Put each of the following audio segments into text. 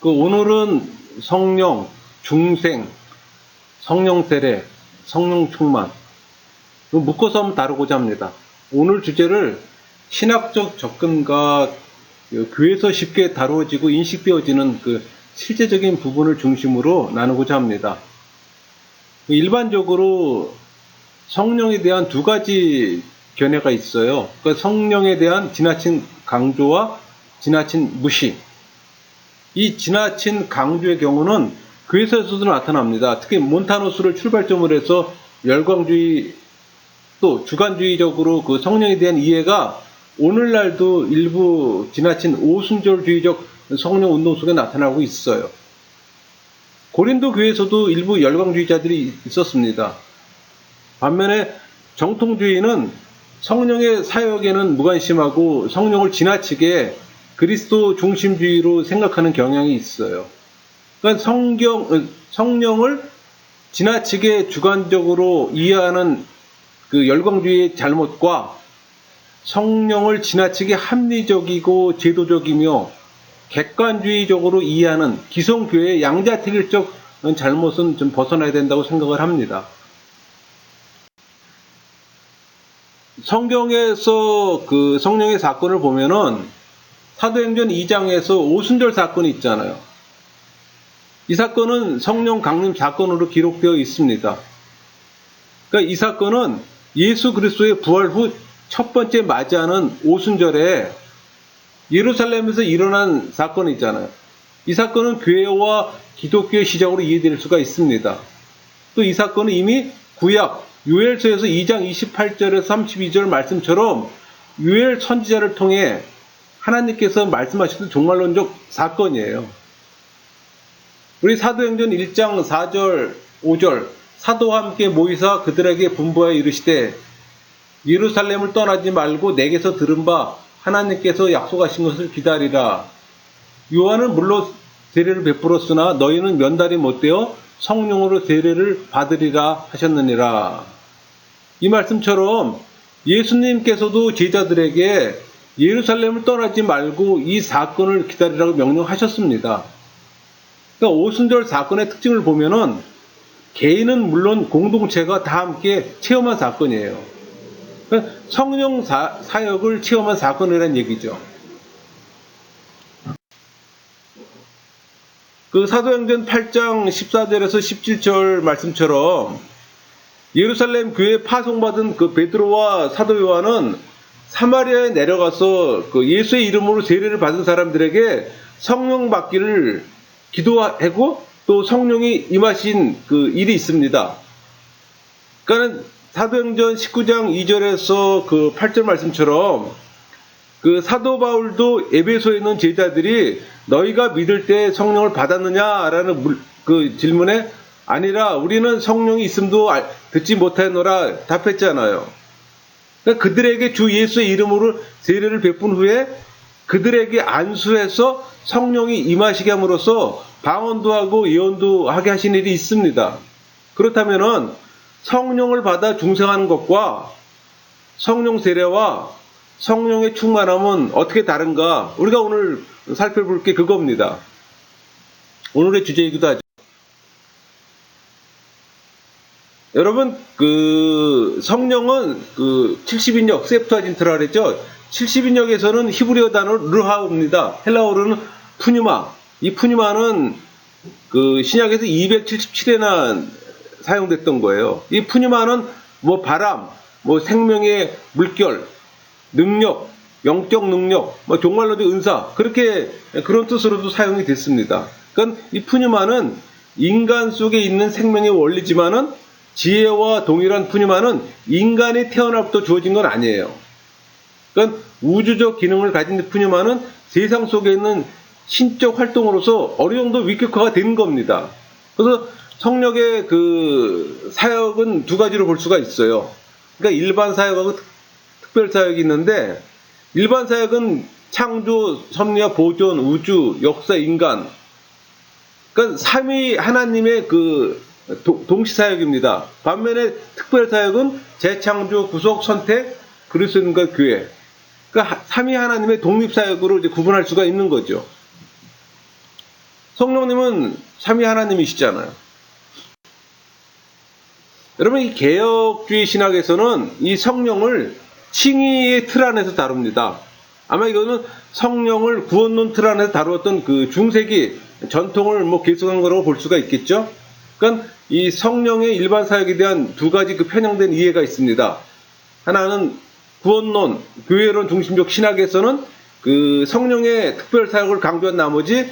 오늘은 성령, 중생, 성령 세례, 성령 충만 묶어서 한번 다루고자 합니다. 오늘 주제를 신학적 접근과 교회에서 쉽게 다루어지고 인식되어지는 실제적인 부분을 중심으로 나누고자 합니다. 일반적으로 성령에 대한 두 가지 견해가 있어요. 성령에 대한 지나친 강조와 지나친 무시. 이 지나친 강조의 경우는 교회에서도 나타납니다. 특히 몬타노스를 출발점으로 해서 열광주의 또 주관주의적으로 성령에 대한 이해가 오늘날도 일부 지나친 오순절주의적 성령 운동 속에 나타나고 있어요. 고린도 교회에서도 일부 열광주의자들이 있었습니다. 반면에 정통주의는 성령의 사역에는 무관심하고 성령을 지나치게 그리스도 중심주의로 생각하는 경향이 있어요. 그러니까 성령을 지나치게 주관적으로 이해하는 열광주의의 잘못과 성령을 지나치게 합리적이고 제도적이며 객관주의적으로 이해하는 기성교회의 양자택일적 잘못은 좀 벗어나야 된다고 생각을 합니다. 성경에서 성령의 사건을 보면은 사도행전 2장에서 오순절 사건이 있잖아요. 이 사건은 성령 강림 사건으로 기록되어 있습니다. 그러니까 이 사건은 예수 그리스도의 부활 후 첫 번째 맞이하는 오순절에 예루살렘에서 일어난 사건이잖아요. 이 사건은 교회와 기독교의 시작으로 이해될 수가 있습니다. 또 이 사건은 이미 구약 요엘서에서 2장 28절에서 32절 말씀처럼 요엘 선지자를 통해 하나님께서 말씀하셨던 종말론적 사건이에요. 우리 사도행전 1장 4절 5절 사도와 함께 모이사 그들에게 분부하여 이르시되 예루살렘을 떠나지 말고 내게서 들은 바 하나님께서 약속하신 것을 기다리라. 요한은 물로 세례를 베풀었으나 너희는 면달이 못되어 성령으로 세례를 받으리라 하셨느니라. 이 말씀처럼 예수님께서도 제자들에게 예루살렘을 떠나지 말고 이 사건을 기다리라고 명령하셨습니다. 그러니까 오순절 사건의 특징을 보면은 개인은 물론 공동체가 다 함께 체험한 사건이에요. 그러니까 성령 사역을 체험한 사건이라는 얘기죠. 사도행전 8장 14절에서 17절 말씀처럼 예루살렘 교회에 파송받은 베드로와 사도 요한은 사마리아에 내려가서 예수의 이름으로 세례를 받은 사람들에게 성령 받기를 기도하고 또 성령이 임하신 일이 있습니다. 그러니까 사도행전 19장 2절에서 8절 말씀처럼 사도 바울도 에베소에 있는 제자들이 너희가 믿을 때 성령을 받았느냐라는 질문에 아니라 우리는 성령이 있음도 듣지 못하노라 답했잖아요. 그러니까 그들에게 주 예수의 이름으로 세례를 베푼 후에 그들에게 안수해서 성령이 임하시게 함으로써 방언도 하고 예언도 하게 하신 일이 있습니다. 그렇다면은 성령을 받아 중생하는 것과 성령 세례와 성령의 충만함은 어떻게 다른가? 우리가 오늘 살펴볼 게 그겁니다. 오늘의 주제이기도 하죠. 여러분, 성령은 70인역, 셉투아진트라 그랬죠? 70인역에서는 히브리어 단어 르하우입니다. 헬라어로는 푸뉴마. 이 푸뉴마는 신약에서 277회나 사용됐던 거예요. 이 푸뉴마는 바람, 생명의 물결, 능력, 영적 능력, 종말론의 은사, 그런 뜻으로도 사용이 됐습니다. 그러니까 이 푸뉴마는 인간 속에 있는 생명의 원리지만은 지혜와 동일한 푸뉴마는 인간이 태어날부터 주어진 건 아니에요. 그러니까 우주적 기능을 가진 푸뉴마는 세상 속에 있는 신적 활동으로서 어느 정도 위격화가 된 겁니다. 그래서 성령의 사역은 두 가지로 볼 수가 있어요. 그러니까 일반 사역하고 특별 사역이 있는데, 일반 사역은 창조, 섭리와 보존, 우주, 역사, 인간. 그러니까 삼위 하나님의 동시 사역입니다. 반면에 특별 사역은 재창조, 구속, 선택, 그리스도인과 교회. 그러니까 삼위 하나님의 독립 사역으로 이제 구분할 수가 있는 거죠. 성령님은 삼위 하나님이시잖아요. 여러분, 이 개혁주의 신학에서는 이 성령을 칭의의 틀 안에서 다룹니다. 아마 이거는 성령을 구원론 틀 안에서 다루었던 그 중세기 전통을 계승한 거라고 볼 수가 있겠죠. 그러니까 이 성령의 일반 사역에 대한 두 가지 그 편향된 이해가 있습니다. 하나는 구원론, 교회론 중심적 신학에서는 그 성령의 특별 사역을 강조한 나머지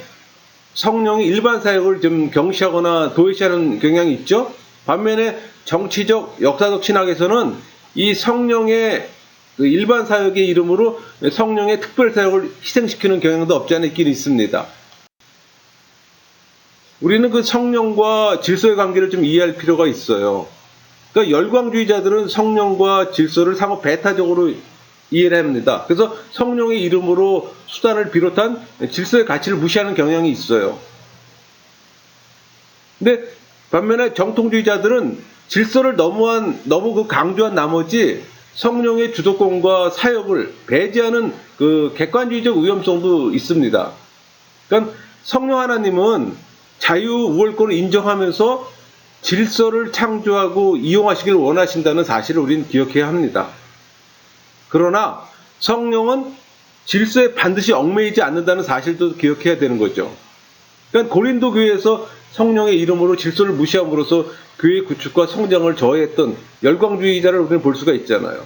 성령의 일반 사역을 좀 경시하거나 도외시하는 경향이 있죠. 반면에 정치적, 역사적 신학에서는 이 성령의 그 일반 사역의 이름으로 성령의 특별 사역을 희생시키는 경향도 없지 않아 있긴 있습니다. 우리는 그 성령과 질서의 관계를 좀 이해할 필요가 있어요. 그러니까 열광주의자들은 성령과 질서를 상호 배타적으로 이해를 합니다. 그래서 성령의 이름으로 수단을 비롯한 질서의 가치를 무시하는 경향이 있어요. 근데 반면에 정통주의자들은 질서를 너무 그 강조한 나머지 성령의 주도권과 사역을 배제하는 그 객관주의적 위험성도 있습니다. 그러니까 성령 하나님은 자유우월권을 인정하면서 질서를 창조하고 이용하시길 원하신다는 사실을 우리는 기억해야 합니다. 그러나 성령은 질서에 반드시 얽매이지 않는다는 사실도 기억해야 되는 거죠. 그러니까 고린도 교회에서 성령의 이름으로 질서를 무시함으로써 교회 구축과 성장을 저해했던 열광주의자를 우리는 볼 수가 있잖아요.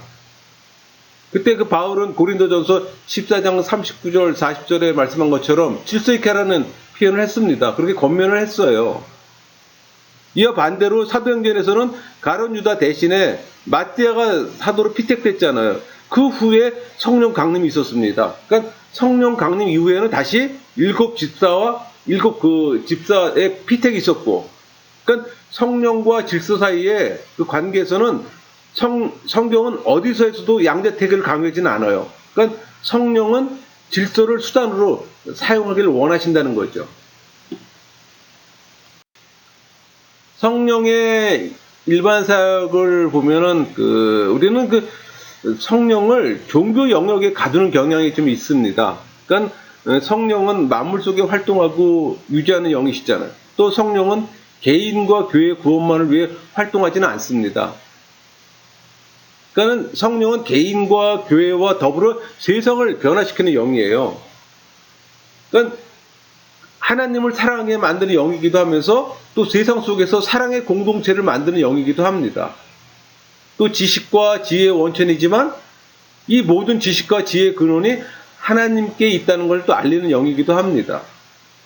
그때 그 바울은 고린도전서 14장 39절 40절에 말씀한 것처럼 질서 있게 하라는 표현을 했습니다. 그렇게 권면을 했어요. 이와 반대로 사도행전에서는 가룟 유다 대신에 마띠아가 사도로 피택됐잖아요. 그 후에 성령 강림이 있었습니다. 그러니까 성령 강림 이후에는 다시 7집사와 7집사의 피택이 있었고, 그러니까 성령과 질서 사이의 그 관계에서는 성경은 어디서에서도 양자택일을 강요하지는 않아요. 그러니까 성령은 질서를 수단으로 사용하기를 원하신다는 거죠. 성령의 일반 사역을 보면은 우리는 성령을 종교 영역에 가두는 경향이 좀 있습니다. 그러니까 성령은 만물 속에 활동하고 유지하는 영이시잖아요. 또 성령은 개인과 교회 구원만을 위해 활동하지는 않습니다. 그러니까 성령은 개인과 교회와 더불어 세상을 변화시키는 영이에요. 그러니까 하나님을 사랑하게 만드는 영이기도 하면서 또 세상 속에서 사랑의 공동체를 만드는 영이기도 합니다. 또 지식과 지혜의 원천이지만 이 모든 지식과 지혜의 근원이 하나님께 있다는 걸 또 알리는 영이기도 합니다.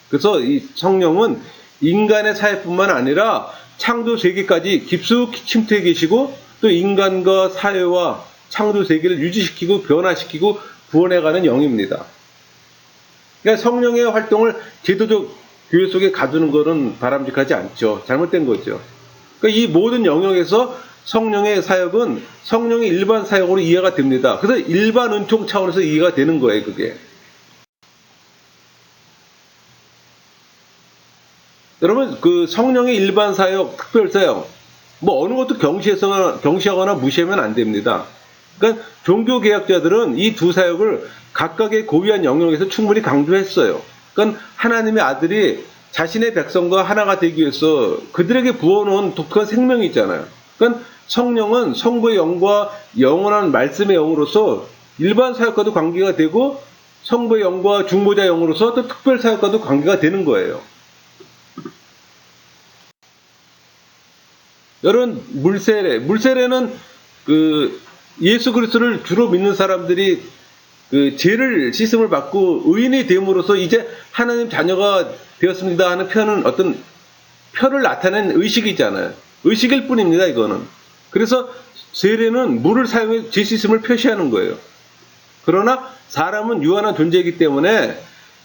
그래서 이 성령은 인간의 사회뿐만 아니라 창조 세계까지 깊숙이 침투해 계시고 또 인간과 사회와 창조 세계를 유지시키고 변화시키고 구원해가는 영입니다. 그러니까 성령의 활동을 제도적 교회 속에 가두는 것은 바람직하지 않죠. 잘못된 거죠. 그러니까 이 모든 영역에서 성령의 사역은 성령의 일반 사역으로 이해가 됩니다. 그래서 일반 은총 차원에서 이해가 되는 거예요, 그게. 여러분, 그 성령의 일반 사역, 특별 사역, 어느 것도 경시하거나 무시하면 안 됩니다. 그러니까 종교개혁자들은 이 두 사역을 각각의 고유한 영역에서 충분히 강조했어요. 그러니까 하나님의 아들이 자신의 백성과 하나가 되기 위해서 그들에게 부어놓은 독특한 생명이 있잖아요. 그러니까 성령은 성부의 영과 영원한 말씀의 영으로서 일반 사역과도 관계가 되고 성부의 영과 중보자 영으로서 또 특별 사역과도 관계가 되는 거예요. 여러분, 물세례는 예수 그리스도를 주로 믿는 사람들이 죄를 씻음을 받고 의인이 됨으로써 이제 하나님 자녀가 되었습니다 하는 표현은 어떤 표를 나타낸 의식이잖아요. 의식일 뿐입니다, 이거는. 그래서 세례는 물을 사용해 죄 씻음을 표시하는 거예요. 그러나 사람은 유한한 존재이기 때문에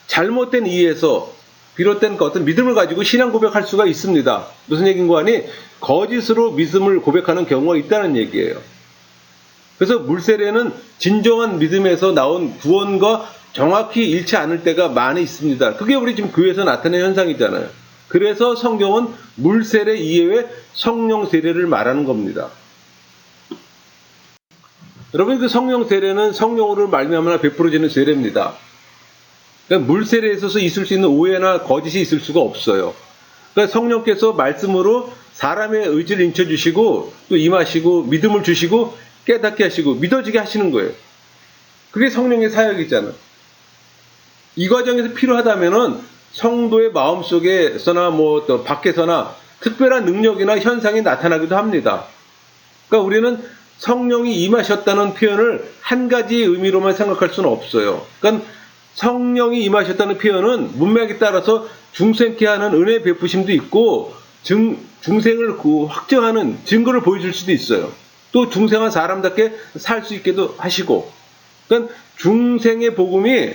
잘못된 이해에서 비롯된 어떤 믿음을 가지고 신앙 고백할 수가 있습니다. 무슨 얘기인가 하니 거짓으로 믿음을 고백하는 경우가 있다는 얘기예요. 그래서 물세례는 진정한 믿음에서 나온 구원과 정확히 일치 않을 때가 많이 있습니다. 그게 우리 지금 교회에서 나타나는 현상이잖아요. 그래서 성경은 물세례 이외에 성령 세례를 말하는 겁니다. 여러분, 그 성령 세례는 성령으로 말미암아 베풀어지는 세례입니다. 그러니까 물세례에 있어서 있을 수 있는 오해나 거짓이 있을 수가 없어요. 그러니까 성령께서 말씀으로 사람의 의지를 인쳐주시고 또 임하시고 믿음을 주시고 깨닫게 하시고 믿어지게 하시는 거예요. 그게 성령의 사역이잖아. 이 과정에서 필요하다면은 성도의 마음속에서나 뭐 또 밖에서나 특별한 능력이나 현상이 나타나기도 합니다. 그러니까 우리는 성령이 임하셨다는 표현을 한 가지 의미로만 생각할 수는 없어요. 그러니까 성령이 임하셨다는 표현은 문맥에 따라서 중생케 하는 은혜 베푸심도 있고 중생을 확정하는 증거를 보여줄 수도 있어요. 또 중생한 사람답게 살 수 있게도 하시고, 그러니까 중생의 복음이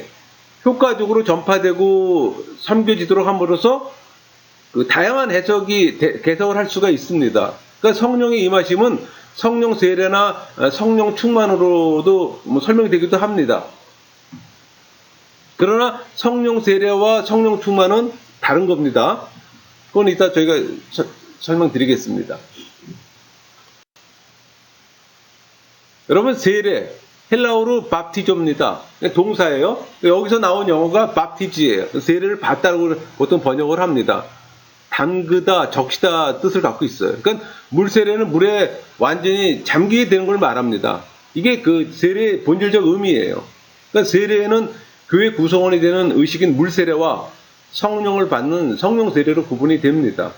효과적으로 전파되고 섬겨지도록 함으로써 그 다양한 개성을 할 수가 있습니다. 그러니까 성령의 임하심은 성령 세례나 성령 충만으로도 뭐 설명되기도 합니다. 그러나 성령 세례와 성령 충만은 다른 겁니다. 그건 이따 저희가 설명드리겠습니다. 여러분, 세례 헬라어로 밥티조입니다. 동사예요. 여기서 나온 영어가 밥티지예요. 세례를 받다고 보통 번역을 합니다. 담그다, 적시다 뜻을 갖고 있어요. 그러니까 물세례는 물에 완전히 잠기게 되는 걸 말합니다. 이게 그 세례의 본질적 의미예요. 그러니까 세례는 교회 구성원이 되는 의식인 물세례와 성령을 받는 성령 세례로 구분이 됩니다.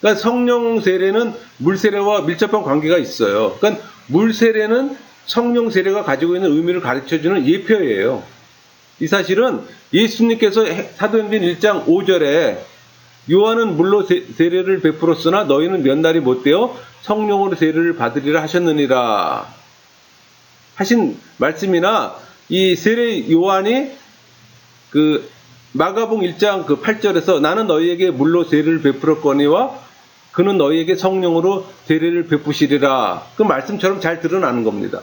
그러니까 성령 세례는 물세례와 밀접한 관계가 있어요. 그러니까 물세례는 성령 세례가 가지고 있는 의미를 가르쳐주는 예표예요. 이 사실은 예수님께서 사도행전 1장 5절에 요한은 물로 세례를 베풀었으나 너희는 몇 날이 못되어 성령으로 세례를 받으리라 하셨느니라 하신 말씀이나 이 세례 요한이 그 마가복음 1장 그 8절에서 나는 너희에게 물로 세례를 베풀었거니와 그는 너희에게 성령으로 세례를 베푸시리라 그 말씀처럼 잘 드러나는 겁니다.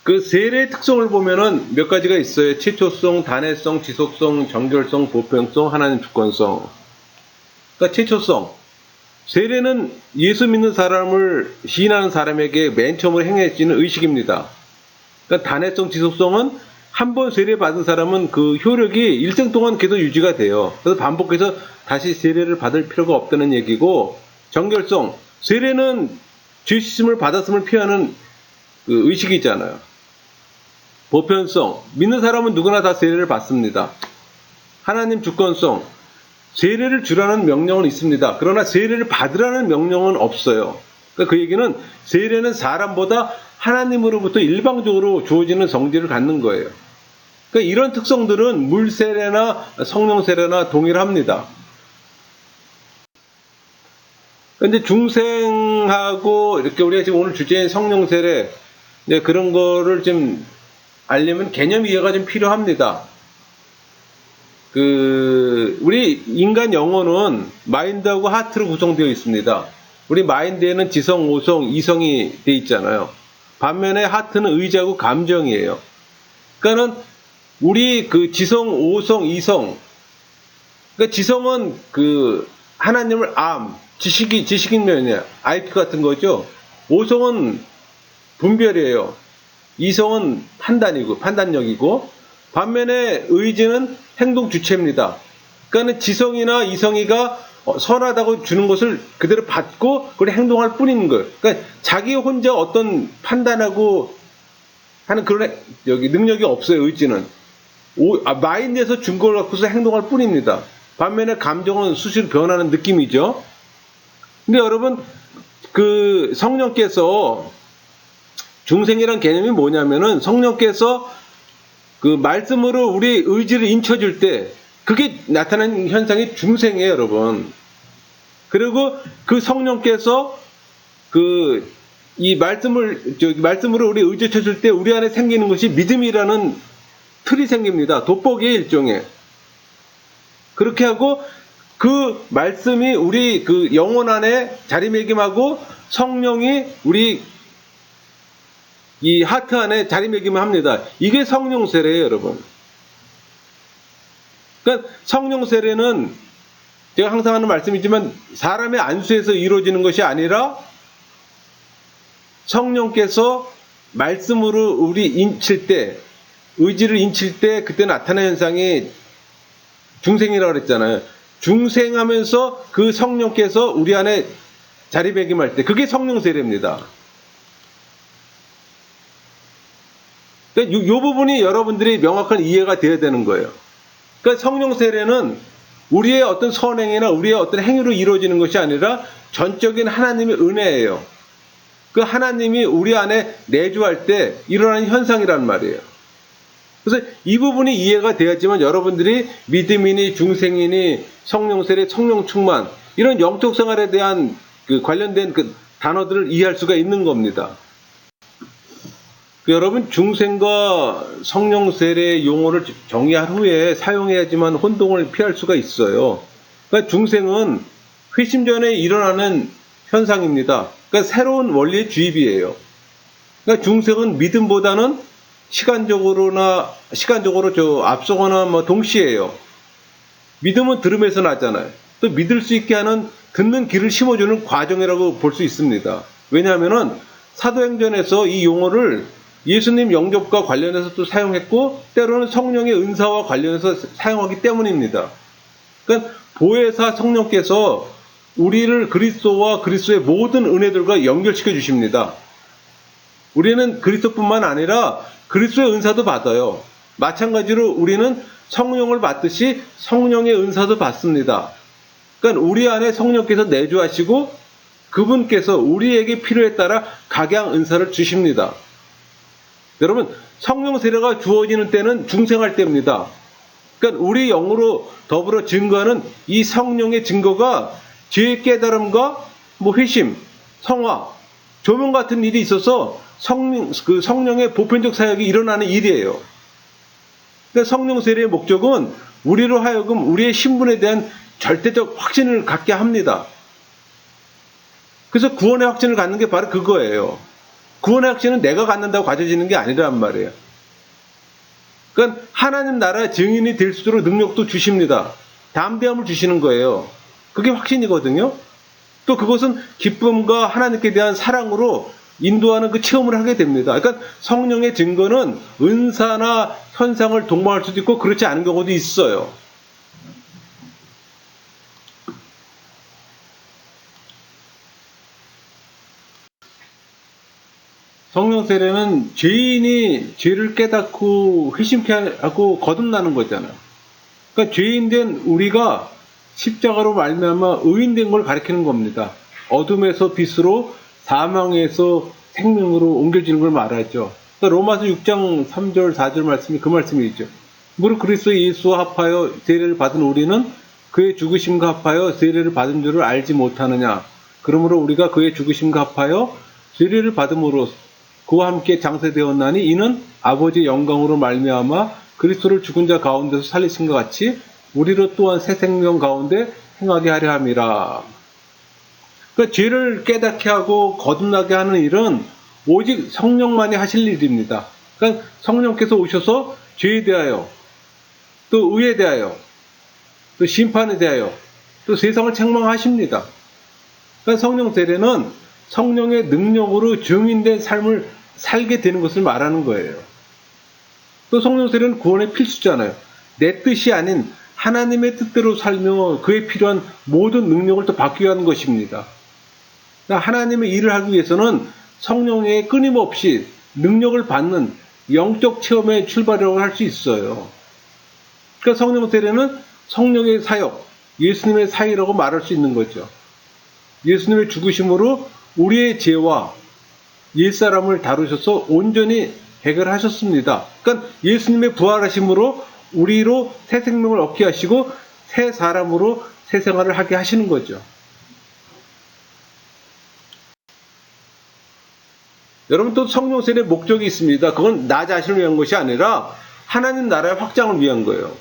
그 세례의 특성을 보면은 몇 가지가 있어요. 최초성, 단회성, 지속성, 정결성, 보편성, 하나님 주권성. 그러니까 최초성. 세례는 예수 믿는 사람을 시인하는 사람에게 맨 처음으로 행해지는 의식입니다. 그러니까 단회성, 지속성은 한 번 세례 받은 사람은 그 효력이 일정 동안 계속 유지가 돼요. 그래서 반복해서 다시 세례를 받을 필요가 없다는 얘기고, 정결성. 세례는 죄 씻음을 받았음을 표현하는 그 의식이잖아요. 보편성, 믿는 사람은 누구나 다 세례를 받습니다. 하나님 주권성, 세례를 주라는 명령은 있습니다. 그러나 세례를 받으라는 명령은 없어요. 그러니까 그 얘기는 세례는 사람보다 하나님으로부터 일방적으로 주어지는 성질을 갖는 거예요. 그러니까 이런 특성들은 물 세례나 성령 세례나 동일합니다. 그런데 중생하고 이렇게 우리가 지금 오늘 주제인 성령 세례 그런 거를 좀 알려면 개념 이해가 좀 필요합니다. 우리 인간 영혼은 마인드하고 하트로 구성되어 있습니다. 우리 마인드에는 지성, 오성, 이성이 되어 있잖아요. 반면에 하트는 의지하고 감정이에요. 그러니까는 우리 그 지성, 오성, 이성. 그러니까 지성은 그 하나님을 지식인 면이에요. IQ 같은 거죠. 오성은 분별이에요. 이성은 판단력이고, 반면에 의지는 행동 주체입니다. 그러니까 지성이나 이성이가 선하다고 주는 것을 그대로 받고 그걸 행동할 뿐인 거예요. 그러니까 자기 혼자 어떤 판단하고 하는 그런 능력이 없어요. 의지는 마인드에서 준 걸 갖고서 행동할 뿐입니다. 반면에 감정은 수시로 변하는 느낌이죠. 근데 여러분 그 성령께서 중생이란 개념이 뭐냐면은 성령께서 그 말씀으로 우리 의지를 인쳐줄 때 그게 나타나는 현상이 중생이에요, 여러분. 그리고 그 성령께서 이 말씀으로 우리 의지 쳐줄 때 우리 안에 생기는 것이 믿음이라는 틀이 생깁니다. 돋보기의 일종의. 그렇게 하고 그 말씀이 우리 그 영혼 안에 자리매김하고 성령이 우리 이 하트 안에 자리매김을 합니다. 이게 성령 세례예요, 여러분. 그러니까 성령 세례는 제가 항상 하는 말씀이지만 사람의 안수에서 이루어지는 것이 아니라 성령께서 말씀으로 우리 인칠 때, 의지를 인칠 때 그때 나타나는 현상이 중생이라고 그랬잖아요. 중생하면서 그 성령께서 우리 안에 자리매김할 때 그게 성령 세례입니다. 그러니까 이 부분이 여러분들이 명확한 이해가 되어야 되는 거예요. 그러니까 성령 세례는 우리의 어떤 선행이나 우리의 어떤 행위로 이루어지는 것이 아니라 전적인 하나님의 은혜예요. 그 하나님이 우리 안에 내주할 때 일어나는 현상이란 말이에요. 그래서 이 부분이 이해가 되었지만 여러분들이 믿음이니 중생이니 성령 세례, 성령 충만 이런 영적 생활에 대한 그 관련된 그 단어들을 이해할 수가 있는 겁니다. 여러분 중생과 성령 세례 용어를 정의한 후에 사용해야지만 혼동을 피할 수가 있어요. 그러니까 중생은 회심 전에 일어나는 현상입니다. 그러니까 새로운 원리의 주입이에요. 그러니까 중생은 믿음보다는 시간적으로 앞서거나 뭐 동시에요. 믿음은 들음에서 나잖아요. 또 믿을 수 있게 하는 듣는 길을 심어주는 과정이라고 볼 수 있습니다. 왜냐하면은 사도행전에서 이 용어를 예수님 영접과 관련해서 또 사용했고 때로는 성령의 은사와 관련해서 사용하기 때문입니다. 그러니까 보혜사 성령께서 우리를 그리스도와 그리스도의 모든 은혜들과 연결시켜 주십니다. 우리는 그리스도뿐만 아니라 그리스도의 은사도 받아요. 마찬가지로 우리는 성령을 받듯이 성령의 은사도 받습니다. 그러니까 우리 안에 성령께서 내주하시고 그분께서 우리에게 필요에 따라 각양 은사를 주십니다. 여러분 성령 세례가 주어지는 때는 중생할 때입니다. 그러니까 우리 영으로 더불어 증거하는 이 성령의 증거가 죄의 깨달음과 회심, 성화, 조명 같은 일이 있어서 성령의 보편적 사역이 일어나는 일이에요. 그러니까 성령 세례의 목적은 우리로 하여금 우리의 신분에 대한 절대적 확신을 갖게 합니다. 그래서 구원의 확신을 갖는 게 바로 그거예요. 구원의 확신은 내가 갖는다고 가져지는 게 아니란 말이에요. 그러니까 하나님 나라의 증인이 될수록 능력도 주십니다. 담대함을 주시는 거예요. 그게 확신이거든요. 또 그것은 기쁨과 하나님께 대한 사랑으로 인도하는 그 체험을 하게 됩니다. 그러니까 성령의 증거는 은사나 현상을 동반할 수도 있고 그렇지 않은 경우도 있어요. 성령 세례는 죄인이 죄를 깨닫고 회심케 하고 거듭나는 거잖아요. 그러니까 죄인된 우리가 십자가로 말미암아 의인된 걸 가리키는 겁니다. 어둠에서 빛으로 사망에서 생명으로 옮겨지는 걸 말하죠. 그러니까 로마서 6장 3절 4절 말씀이 그 말씀이죠. 무릇 그리스도 예수와 합하여 세례를 받은 우리는 그의 죽으심과 합하여 세례를 받은 줄을 알지 못하느냐. 그러므로 우리가 그의 죽으심과 합하여 세례를 받음으로 그와 함께 장세되었나니 이는 아버지의 영광으로 말미암아 그리스도를 죽은 자 가운데서 살리신 것 같이 우리로 또한 새 생명 가운데 행하게 하려 함이라. 그러니까 죄를 깨닫게 하고 거듭나게 하는 일은 오직 성령만이 하실 일입니다. 그러니까 성령께서 오셔서 죄에 대하여 또 의에 대하여 또 심판에 대하여 또 세상을 책망하십니다. 그러니까 성령 세례는 성령의 능력으로 증인된 삶을 살게 되는 것을 말하는 거예요. 또 성령 세례는 구원의 필수잖아요. 내 뜻이 아닌 하나님의 뜻대로 살며 그에 필요한 모든 능력을 또 받기 위한 것입니다. 그러니까 하나님의 일을 하기 위해서는 성령의 끊임없이 능력을 받는 영적 체험의 출발이라고 할 수 있어요. 그러니까 성령 세례는 성령의 사역, 예수님의 사역이라고 말할 수 있는 거죠. 예수님의 죽으심으로 우리의 죄와 옛사람을 다루셔서 온전히 해결하셨습니다. 그러니까 예수님의 부활하심으로 우리로 새 생명을 얻게 하시고 새 사람으로 새 생활을 하게 하시는 거죠. 여러분 또 성령 세례의 목적이 있습니다. 그건 나 자신을 위한 것이 아니라 하나님 나라의 확장을 위한 거예요.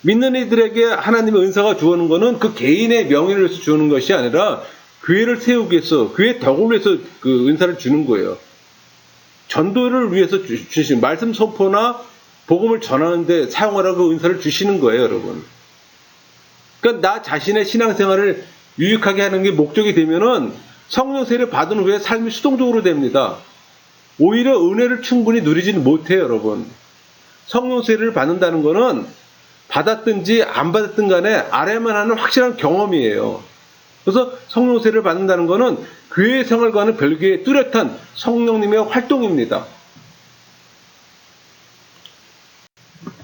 믿는 이들에게 하나님의 은사가 주어는 것은 그 개인의 명예를 위해서 주는 것이 아니라 교회를 세우기 위해서, 교회의 덕을 위해서 그 은사를 주는 거예요. 전도를 위해서 주신 말씀 선포나 복음을 전하는데 사용하라고 은사를 주시는 거예요, 여러분. 그러니까 나 자신의 신앙생활을 유익하게 하는 게 목적이 되면은 성령 세례 받은 후에 삶이 수동적으로 됩니다. 오히려 은혜를 충분히 누리지는 못해요, 여러분. 성령 세례를 받는다는 거는 받았든지 안 받았든 간에 알아야만 하는 확실한 경험이에요. 그래서 성령 세례를 받는다는 거는 교회 생활과는 별개의 뚜렷한 성령님의 활동입니다.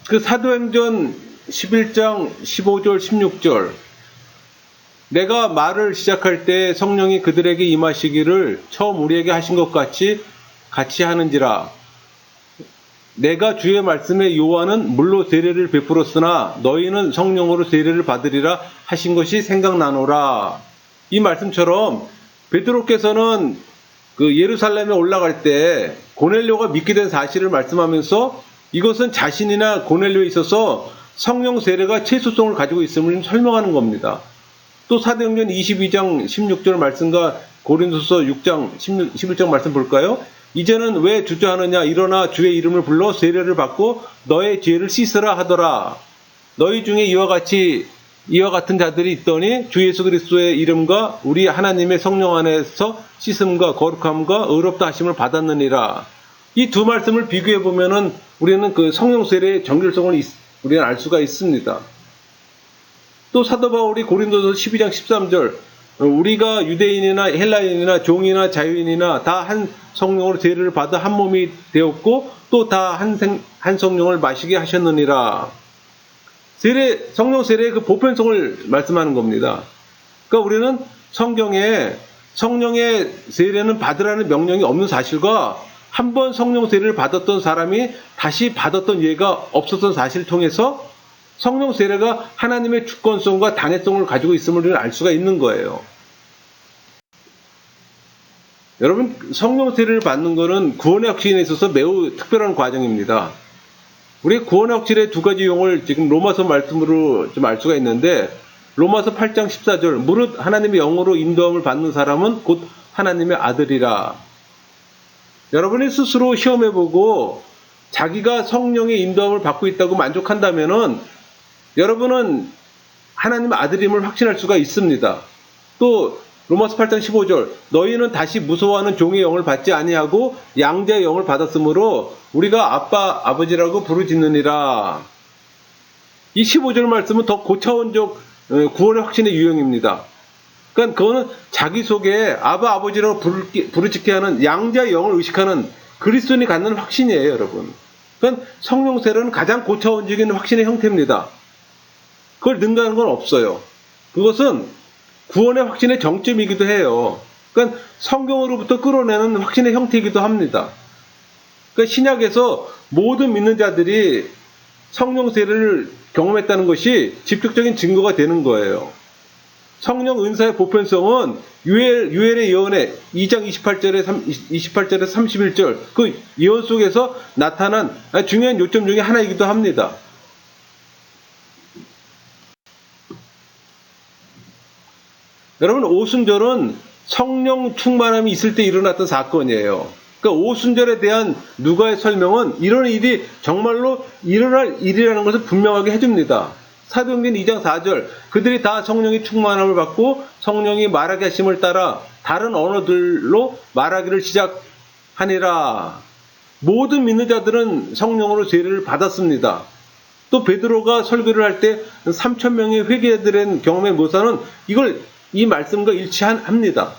그 사도행전 11장 15절 16절 내가 말을 시작할 때 성령이 그들에게 임하시기를 처음 우리에게 하신 것 같이 하는지라. 내가 주의 말씀에 요한은 물로 세례를 베풀었으나 너희는 성령으로 세례를 받으리라 하신 것이 생각나노라. 이 말씀처럼 베드로께서는 그 예루살렘에 올라갈 때 고넬료가 믿게 된 사실을 말씀하면서 이것은 자신이나 고넬료에 있어서 성령 세례가 최소성을 가지고 있음을 설명하는 겁니다. 또 사도행전 22장 16절 말씀과 고린도서 6장 11절 말씀 볼까요? 이제는 왜 주저하느냐 일어나 주의 이름을 불러 세례를 받고 너의 죄를 씻으라 하더라. 너희 중에 이와 같은 자들이 있더니 주 예수 그리스도의 이름과 우리 하나님의 성령 안에서 씻음과 거룩함과 의롭다 하심을 받았느니라. 이 두 말씀을 비교해 보면은 우리는 그 성령 세례의 정결성을 우리는 알 수가 있습니다. 또 사도 바울이 고린도서 12장 13절 우리가 유대인이나 헬라인이나 종이나 자유인이나 다 한 성령으로 세례를 받아 한 몸이 되었고 또 다 한 성령을 마시게 하셨느니라. 성령 세례의 그 보편성을 말씀하는 겁니다. 그러니까 우리는 성경에 성령의 세례는 받으라는 명령이 없는 사실과 한 번 성령 세례를 받았던 사람이 다시 받았던 예가 없었던 사실을 통해서 성령 세례가 하나님의 주권성과 당회성을 가지고 있음을 우리는 알 수가 있는 거예요. 여러분, 성령 세례를 받는 것은 구원의 확신에 있어서 매우 특별한 과정입니다. 우리 구원의 확신의 두 가지 용어를 지금 로마서 말씀으로 좀 알 수가 있는데 로마서 8장 14절 무릇 하나님의 영으로 인도함을 받는 사람은 곧 하나님의 아들이라. 여러분이 스스로 시험해보고 자기가 성령의 인도함을 받고 있다고 만족한다면은 여러분은 하나님의 아들임을 확신할 수가 있습니다. 또 로마서 8장 15절 너희는 다시 무서워하는 종의 영을 받지 아니하고 양자의 영을 받았으므로 우리가 아빠 아버지라고 부르짖느니라. 이 15절 말씀은 더 고차원적 구원의 확신의 유형입니다. 그러니까 그거는 자기 속에 아바 아버지라고 부르짖게 하는 양자의 영을 의식하는 그리스도인이 갖는 확신이에요, 여러분. 그러니까 성령 세례는 가장 고차원적인 확신의 형태입니다. 그걸 능가하는 건 없어요. 그것은 구원의 확신의 정점이기도 해요. 그러니까 성경으로부터 끌어내는 확신의 형태이기도 합니다. 그러니까 신약에서 모든 믿는 자들이 성령 세례를 경험했다는 것이 직접적인 증거가 되는 거예요. 성령 은사의 보편성은 유엘의 예언의 2장 28절에서 31절 그 예언 속에서 나타난 중요한 요점 중에 하나이기도 합니다. 여러분, 오순절은 성령 충만함이 있을 때 일어났던 사건이에요. 그러니까 오순절에 대한 누가의 설명은 이런 일이 정말로 일어날 일이라는 것을 분명하게 해줍니다. 사도행전 2장 4절 그들이 다 성령의 충만함을 받고 성령이 말하게 하심을 따라 다른 언어들로 말하기를 시작하니라. 모든 믿는 자들은 성령으로 세례를 받았습니다. 또 베드로가 설교를 할 때 3,000명의 회개들의 경험의 묘사는 이 말씀과 일치합니다.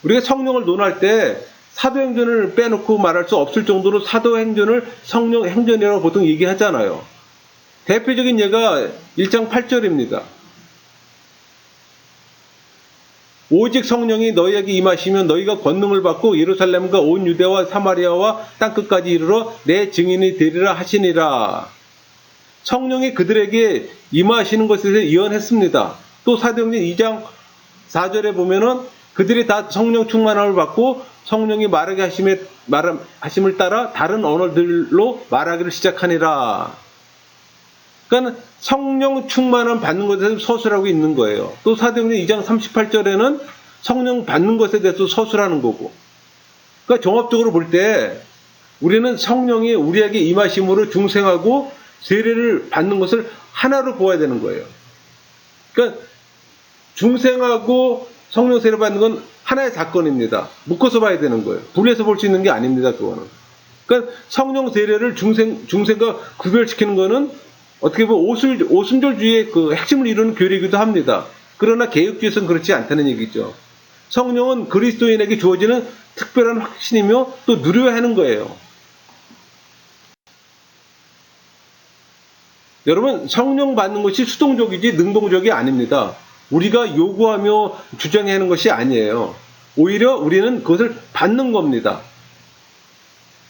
우리가 성령을 논할 때 사도행전을 빼놓고 말할 수 없을 정도로 사도행전을 성령 행전이라고 보통 얘기하잖아요. 대표적인 예가 1장 8절입니다. 오직 성령이 너희에게 임하시면 너희가 권능을 받고 예루살렘과 온 유대와 사마리아와 땅끝까지 이르러 내 증인이 되리라 하시니라. 성령이 그들에게 임하시는 것에 대해서 예언했습니다. 또 사도행전 2장 4절에 보면은 그들이 다 성령 충만함을 받고 성령이 말하게 하심을 따라 다른 언어들로 말하기를 시작하니라. 그러니까 성령 충만함 받는 것에 대해서 서술하고 있는 거예요. 또 사도행전 2장 38절에는 성령 받는 것에 대해서 서술하는 거고. 그러니까 종합적으로 볼 때 우리는 성령이 우리에게 임하심으로 중생하고 세례를 받는 것을 하나로 보아야 되는 거예요. 그러니까 중생하고 성령 세례 받는 건 하나의 사건입니다. 묶어서 봐야 되는 거예요. 분리해서 볼 수 있는 게 아닙니다. 그거는. 그러니까 성령 세례를 중생과 구별시키는 거는 어떻게 보면 오순절주의의 그 핵심을 이루는 교리이기도 합니다. 그러나 개혁주의에서는 그렇지 않다는 얘기죠. 성령은 그리스도인에게 주어지는 특별한 확신이며 또 누려야 하는 거예요. 여러분, 성령 받는 것이 수동적이지 능동적이 아닙니다. 우리가 요구하며 주장해야 하는 것이 아니에요. 오히려 우리는 그것을 받는 겁니다.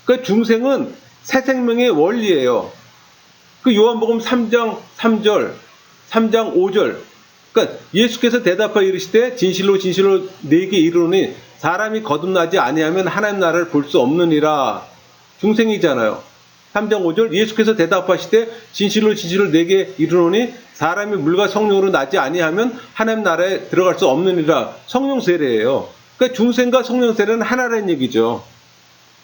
그러니까 중생은 새 생명의 원리예요. 그 요한복음 3장 3절, 3장 5절. 그러니까 예수께서 대답하여 이르시되 진실로 진실로 네게 이르노니 사람이 거듭나지 아니하면 하나님 나라를 볼 수 없느니라. 중생이잖아요. 3장 5절 예수께서 대답하시되 진실로 진실로 네게 이르노니 사람이 물과 성령으로 나지 아니하면 하나님 나라에 들어갈 수 없느니라. 성령 세례예요. 그러니까 중생과 성령 세례는 하나라는 얘기죠.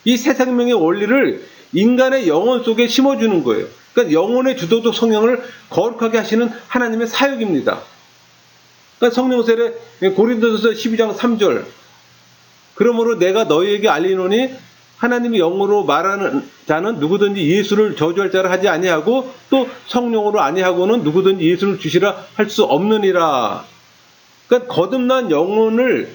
이 새 생명의 원리를 인간의 영혼 속에 심어주는 거예요. 그러니까 영혼의 주도적 성령을 거룩하게 하시는 하나님의 사역입니다. 그러니까 성령 세례 고린도전서 12장 3절 그러므로 내가 너희에게 알리노니 하나님이 영으로 말하는 자는 누구든지 예수를 저주할 자를 하지 아니하고 또 성령으로 아니하고는 누구든지 예수를 주시라 할 수 없느니라. 그러니까 거듭난 영혼을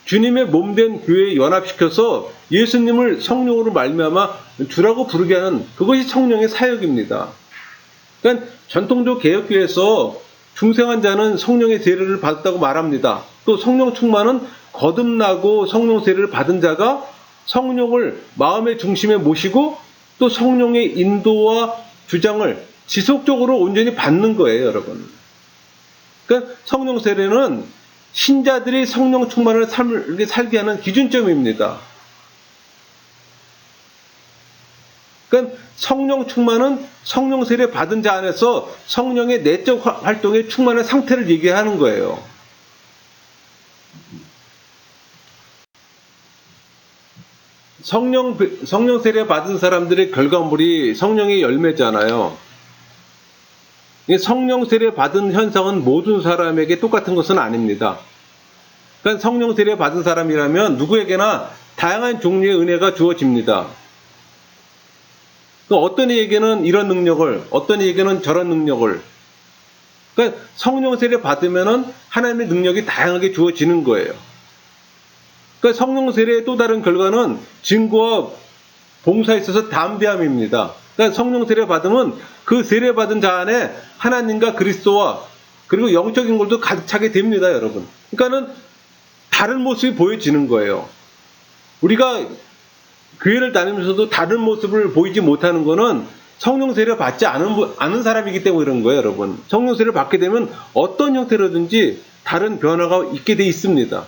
주님의 몸된 교회에 연합시켜서 예수님을 성령으로 말미암아 주라고 부르게 하는 그것이 성령의 사역입니다. 그러니까 전통적 개혁교회에서 중생한 자는 성령의 세례를 받았다고 말합니다. 또 성령 충만은 거듭나고 성령 세례를 받은 자가 성령을 마음의 중심에 모시고 또 성령의 인도와 주장을 지속적으로 온전히 받는 거예요, 여러분. 그러니까 성령 세례는 신자들이 성령 충만을 살게 하는 기준점입니다. 그러니까 성령 충만은 성령 세례 받은 자 안에서 성령의 내적 활동의 충만한 상태를 얘기하는 거예요. 성령 세례 받은 사람들의 결과물이 성령의 열매잖아요. 성령 세례 받은 현상은 모든 사람에게 똑같은 것은 아닙니다. 그러니까 성령 세례 받은 사람이라면 누구에게나 다양한 종류의 은혜가 주어집니다. 어떤 이에게는 이런 능력을, 어떤 이에게는 저런 능력을. 그러니까 성령 세례 받으면은 하나님의 능력이 다양하게 주어지는 거예요. 그러니까 성령 세례의 또 다른 결과는 증거와 봉사에 있어서 담대함입니다. 그러니까 성령 세례 받으면 그 세례 받은 자 안에 하나님과 그리스도와 그리고 영적인 것도 가득 차게 됩니다, 여러분. 그러니까는 다른 모습이 보여지는 거예요. 우리가 교회를 다니면서도 다른 모습을 보이지 못하는 거는 성령 세례 받지 않은 사람이기 때문에 그런 거예요, 여러분. 성령 세례를 받게 되면 어떤 형태로든지 다른 변화가 있게 돼 있습니다.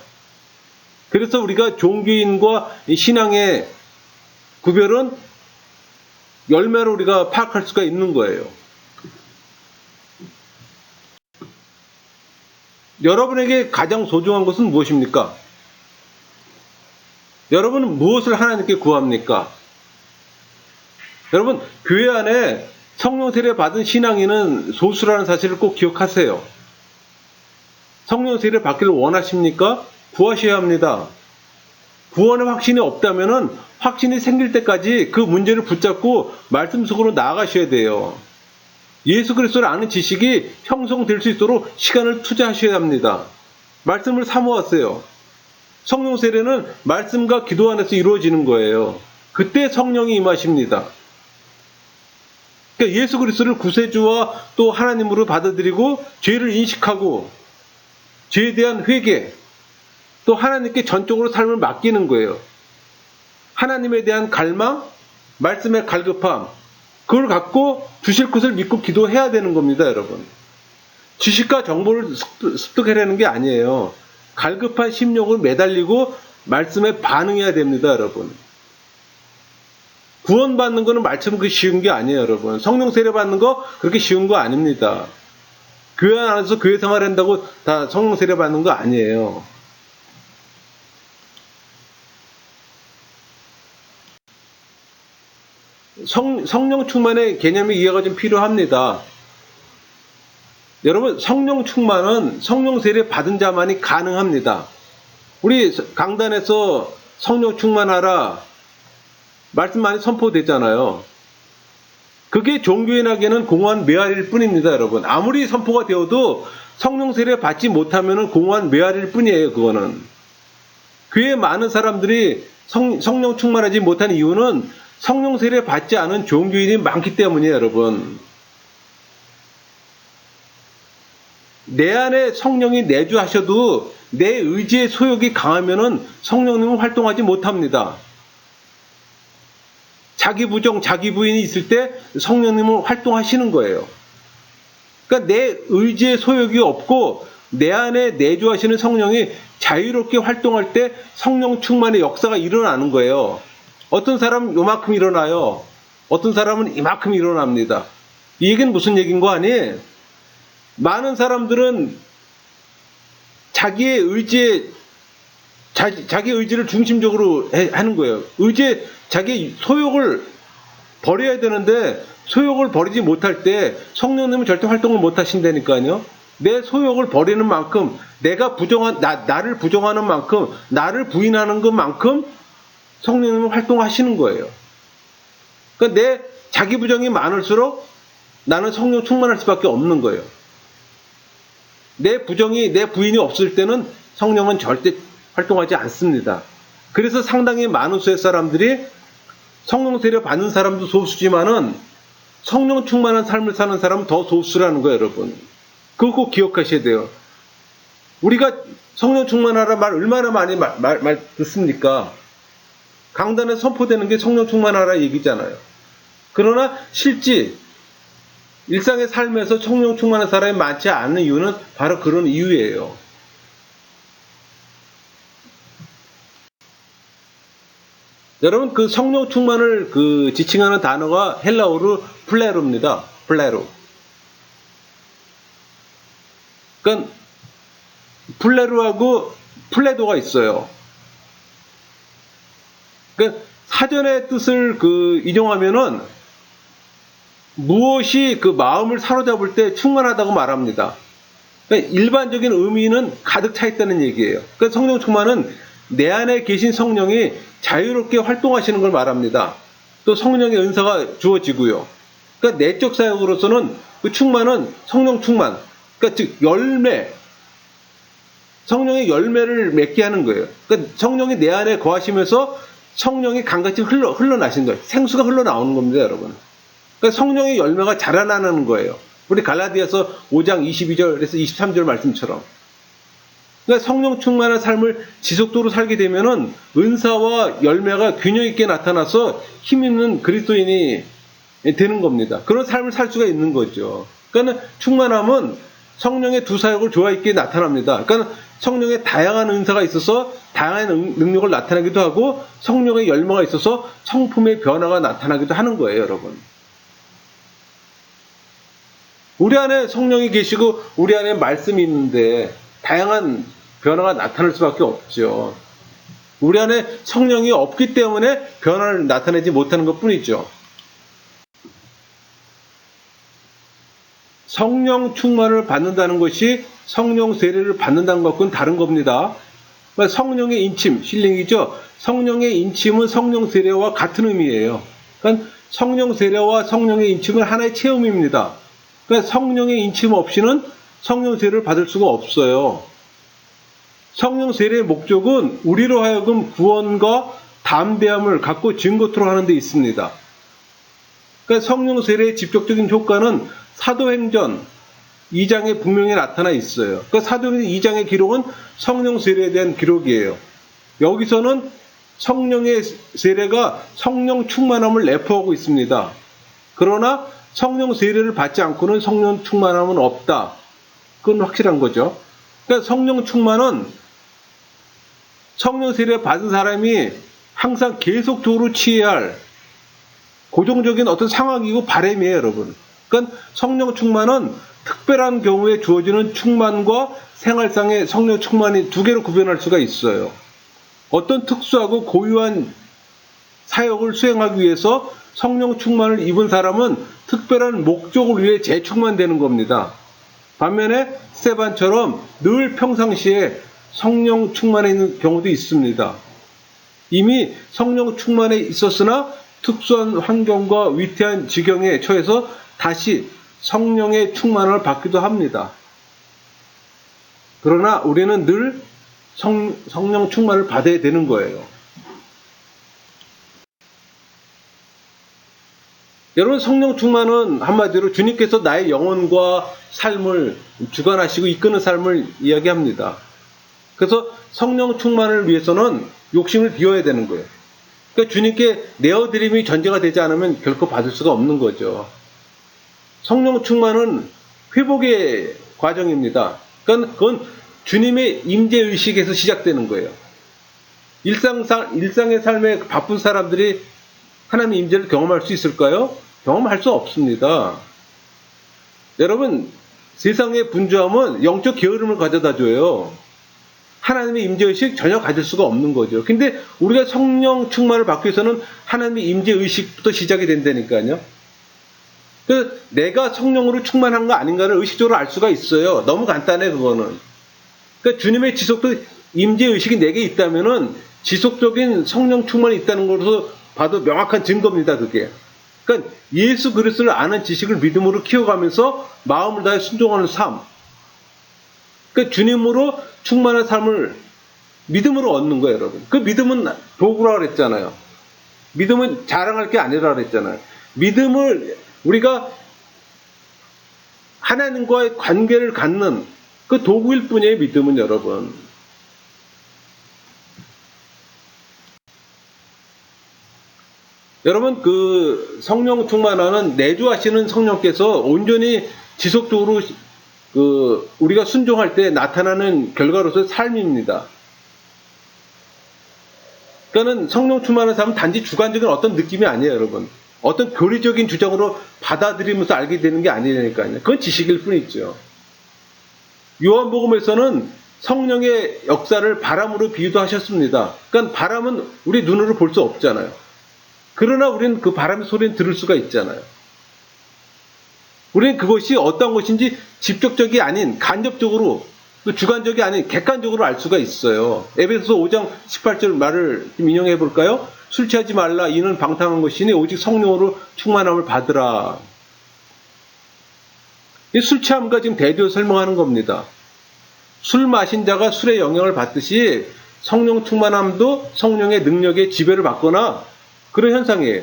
그래서 우리가 종교인과 신앙의 구별은 열매로 우리가 파악할 수가 있는 거예요. 여러분에게 가장 소중한 것은 무엇입니까? 여러분은 무엇을 하나님께 구합니까? 여러분, 교회 안에 성령 세례 받은 신앙인은 소수라는 사실을 꼭 기억하세요. 성령 세례 받기를 원하십니까? 구하셔야 합니다. 구원의 확신이 없다면 확신이 생길 때까지 그 문제를 붙잡고 말씀 속으로 나아가셔야 돼요. 예수 그리스도를 아는 지식이 형성될 수 있도록 시간을 투자하셔야 합니다. 말씀을 사모하세요. 성령 세례는 말씀과 기도 안에서 이루어지는 거예요. 그때 성령이 임하십니다. 그러니까 예수 그리스도를 구세주와 또 하나님으로 받아들이고 죄를 인식하고 죄에 대한 회개 또 하나님께 전적으로 삶을 맡기는 거예요. 하나님에 대한 갈망, 말씀의 갈급함 그걸 갖고 주실 것을 믿고 기도해야 되는 겁니다, 여러분. 지식과 정보를 습득하려는 게 아니에요. 갈급한 심령을 매달리고 말씀에 반응해야 됩니다, 여러분. 구원받는 거는 말씀 그렇게 쉬운 게 아니에요, 여러분. 성령 세례 받는 거 그렇게 쉬운 거 아닙니다. 교회 안에서 교회 생활한다고 다 성령 세례 받는 거 아니에요. 성령 충만의 개념의 이해가 좀 필요합니다. 여러분, 성령 충만은 성령 세례 받은 자만이 가능합니다. 우리 강단에서 성령 충만하라 말씀 많이 선포되잖아요. 그게 종교인에게는 공허한 메아리일 뿐입니다, 여러분. 아무리 선포가 되어도 성령 세례 받지 못하면 공허한 메아리일 뿐이에요, 그거는. 교회 많은 사람들이 성령 충만하지 못하는 이유는 성령 세례 받지 않은 종교인이 많기 때문이에요, 여러분. 내 안에 성령이 내주하셔도 내 의지의 소욕이 강하면은 성령님은 활동하지 못합니다. 자기 부정, 자기 부인이 있을 때 성령님은 활동하시는 거예요. 그러니까 내 의지의 소욕이 없고 내 안에 내주하시는 성령이 자유롭게 활동할 때 성령 충만의 역사가 일어나는 거예요. 어떤 사람은 요만큼 일어나요. 어떤 사람은 이만큼 일어납니다. 이 얘기는 무슨 얘기인 거 아니에요? 많은 사람들은 자기의 자기 의지를 중심적으로 하는 거예요. 자기 소욕을 버려야 되는데 소욕을 버리지 못할 때 성령님은 절대 활동을 못 하신다니까요. 내 소욕을 버리는 만큼 나를 부정하는 만큼 나를 부인하는 것만큼 성령님은 활동하시는 거예요. 그러니까 내 자기 부정이 많을수록 나는 성령 충만할 수밖에 없는 거예요. 내 부인이 없을 때는 성령은 절대 활동하지 않습니다. 그래서 상당히 많은 수의 사람들이 성령 세례 받는 사람도 소수지만은 성령 충만한 삶을 사는 사람은 더 소수라는 거예요, 여러분. 그거 꼭 기억하셔야 돼요. 우리가 성령 충만하라 말 얼마나 많이 말 듣습니까? 강단에 선포되는 게 성령 충만하라 얘기잖아요. 그러나 실제 일상의 삶에서 성령 충만한 사람이 많지 않은 이유는 바로 그런 이유예요. 여러분, 그 성령 충만을 지칭하는 단어가 헬라어로 플레로입니다. 플레로. 그러니까 플레로하고 플레도가 있어요. 그러니까 사전의 뜻을 인용하면은 무엇이 그 마음을 사로잡을 때 충만하다고 말합니다. 그러니까 일반적인 의미는 가득 차 있다는 얘기예요. 그러니까 성령 충만은 내 안에 계신 성령이 자유롭게 활동하시는 걸 말합니다. 또 성령의 은사가 주어지고요. 그러니까 내적 사역으로서는 그 충만은 성령 충만, 그러니까 즉 열매, 성령의 열매를 맺게 하는 거예요. 그러니까 성령이 내 안에 거하시면서 성령이 강같이 흘러나신 거예요. 생수가 흘러나오는 겁니다, 여러분. 그러니까 성령의 열매가 자라나는 거예요. 우리 갈라디아서 5장 22절에서 23절 말씀처럼. 그러니까 성령 충만한 삶을 지속적으로 살게 되면은 은사와 열매가 균형 있게 나타나서 힘 있는 그리스도인이 되는 겁니다. 그런 삶을 살 수가 있는 거죠. 그러니까 충만함은 성령의 두 사역을 조화 있게 나타납니다. 그러니까 성령의 다양한 은사가 있어서 다양한 능력을 나타나기도 하고 성령의 열매가 있어서 성품의 변화가 나타나기도 하는 거예요, 여러분. 우리 안에 성령이 계시고 우리 안에 말씀이 있는데 다양한 변화가 나타날 수밖에 없죠. 우리 안에 성령이 없기 때문에 변화를 나타내지 못하는 것뿐이죠. 성령 충만을 받는다는 것이 성령 세례를 받는다는 것과는 다른 겁니다. 성령의 인침, 실링이죠. 성령의 인침은 성령 세례와 같은 의미예요. 그러니까 성령 세례와 성령의 인침은 하나의 체험입니다. 그러니까 성령의 인침 없이는 성령 세례를 받을 수가 없어요. 성령 세례의 목적은 우리로 하여금 구원과 담대함을 갖고 증거토록 하는 데 있습니다. 그러니까 성령 세례의 직접적인 효과는 사도행전 2장에 분명히 나타나 있어요. 그러니까 사도행전 2장의 기록은 성령 세례에 대한 기록이에요. 여기서는 성령의 세례가 성령 충만함을 내포하고 있습니다. 그러나 성령 세례를 받지 않고는 성령 충만함은 없다. 그건 확실한 거죠. 그러니까 성령 충만은 성령 세례 받은 사람이 항상 계속적으로 취해야 할 고정적인 어떤 상황이고 바람이에요, 여러분. 그러니까 성령 충만은 특별한 경우에 주어지는 충만과 생활상의 성령 충만이 두 개로 구별할 수가 있어요. 어떤 특수하고 고유한 사역을 수행하기 위해서 성령 충만을 입은 사람은 특별한 목적을 위해 재충만되는 겁니다. 반면에 스테반처럼 늘 평상시에 성령 충만해 있는 경우도 있습니다. 이미 성령 충만해 있었으나 특수한 환경과 위태한 지경에 처해서 다시 성령의 충만을 받기도 합니다. 그러나 우리는 늘 성령 충만을 받아야 되는 거예요. 여러분, 성령 충만은 한마디로 주님께서 나의 영혼과 삶을 주관하시고 이끄는 삶을 이야기합니다. 그래서 성령 충만을 위해서는 욕심을 비워야 되는 거예요. 그러니까 주님께 내어드림이 전제가 되지 않으면 결코 받을 수가 없는 거죠. 성령 충만은 회복의 과정입니다. 그러니까 그건 주님의 임재의식에서 시작되는 거예요. 일상의 삶에 바쁜 사람들이 하나님의 임재를 경험할 수 있을까요? 경험할 수 없습니다. 여러분, 세상의 분주함은 영적 게으름을 가져다 줘요. 하나님의 임재의식 전혀 가질 수가 없는 거죠. 근데 우리가 성령 충만을 받기 위해서는 하나님의 임재의식부터 시작이 된다니까요. 그래서 내가 성령으로 충만한 거 아닌가를 의식적으로 알 수가 있어요. 너무 간단해, 그거는. 그러니까 주님의 지속적 임재의식이 내게 있다면은 지속적인 성령 충만이 있다는 것으로 봐도 명확한 증거입니다, 그게. 그러니까 예수 그리스도를 아는 지식을 믿음으로 키워가면서 마음을 다해 순종하는 삶. 그러니까 주님으로 충만한 삶을 믿음으로 얻는 거예요, 여러분. 그 믿음은 도구라 그랬잖아요. 믿음은 자랑할 게 아니라 그랬잖아요. 믿음을 우리가 하나님과의 관계를 갖는 그 도구일 뿐이에요, 믿음은, 여러분. 여러분, 그 성령 충만하는 내주하시는 성령께서 온전히 지속적으로 우리가 순종할 때 나타나는 결과로서의 삶입니다. 그러니까는 성령 충만한 삶은 단지 주관적인 어떤 느낌이 아니에요, 여러분. 어떤 교리적인 주장으로 받아들이면서 알게 되는 게 아니니까요. 그건 지식일 뿐이죠. 요한복음에서는 성령의 역사를 바람으로 비유도 하셨습니다. 그러니까 바람은 우리 눈으로 볼 수 없잖아요. 그러나 우리는 그 바람의 소리는 들을 수가 있잖아요. 우리는 그것이 어떤 것인지 직접적이 아닌 간접적으로, 주관적이 아닌 객관적으로 알 수가 있어요. 에베소서 5장 18절 말을 좀 인용해 볼까요? 술 취하지 말라. 이는 방탕한 것이니 오직 성령으로 충만함을 받으라. 이 술 취함과 지금 대조를 설명하는 겁니다. 술 마신 자가 술의 영향을 받듯이 성령 충만함도 성령의 능력에 지배를 받거나 그런 현상이에요.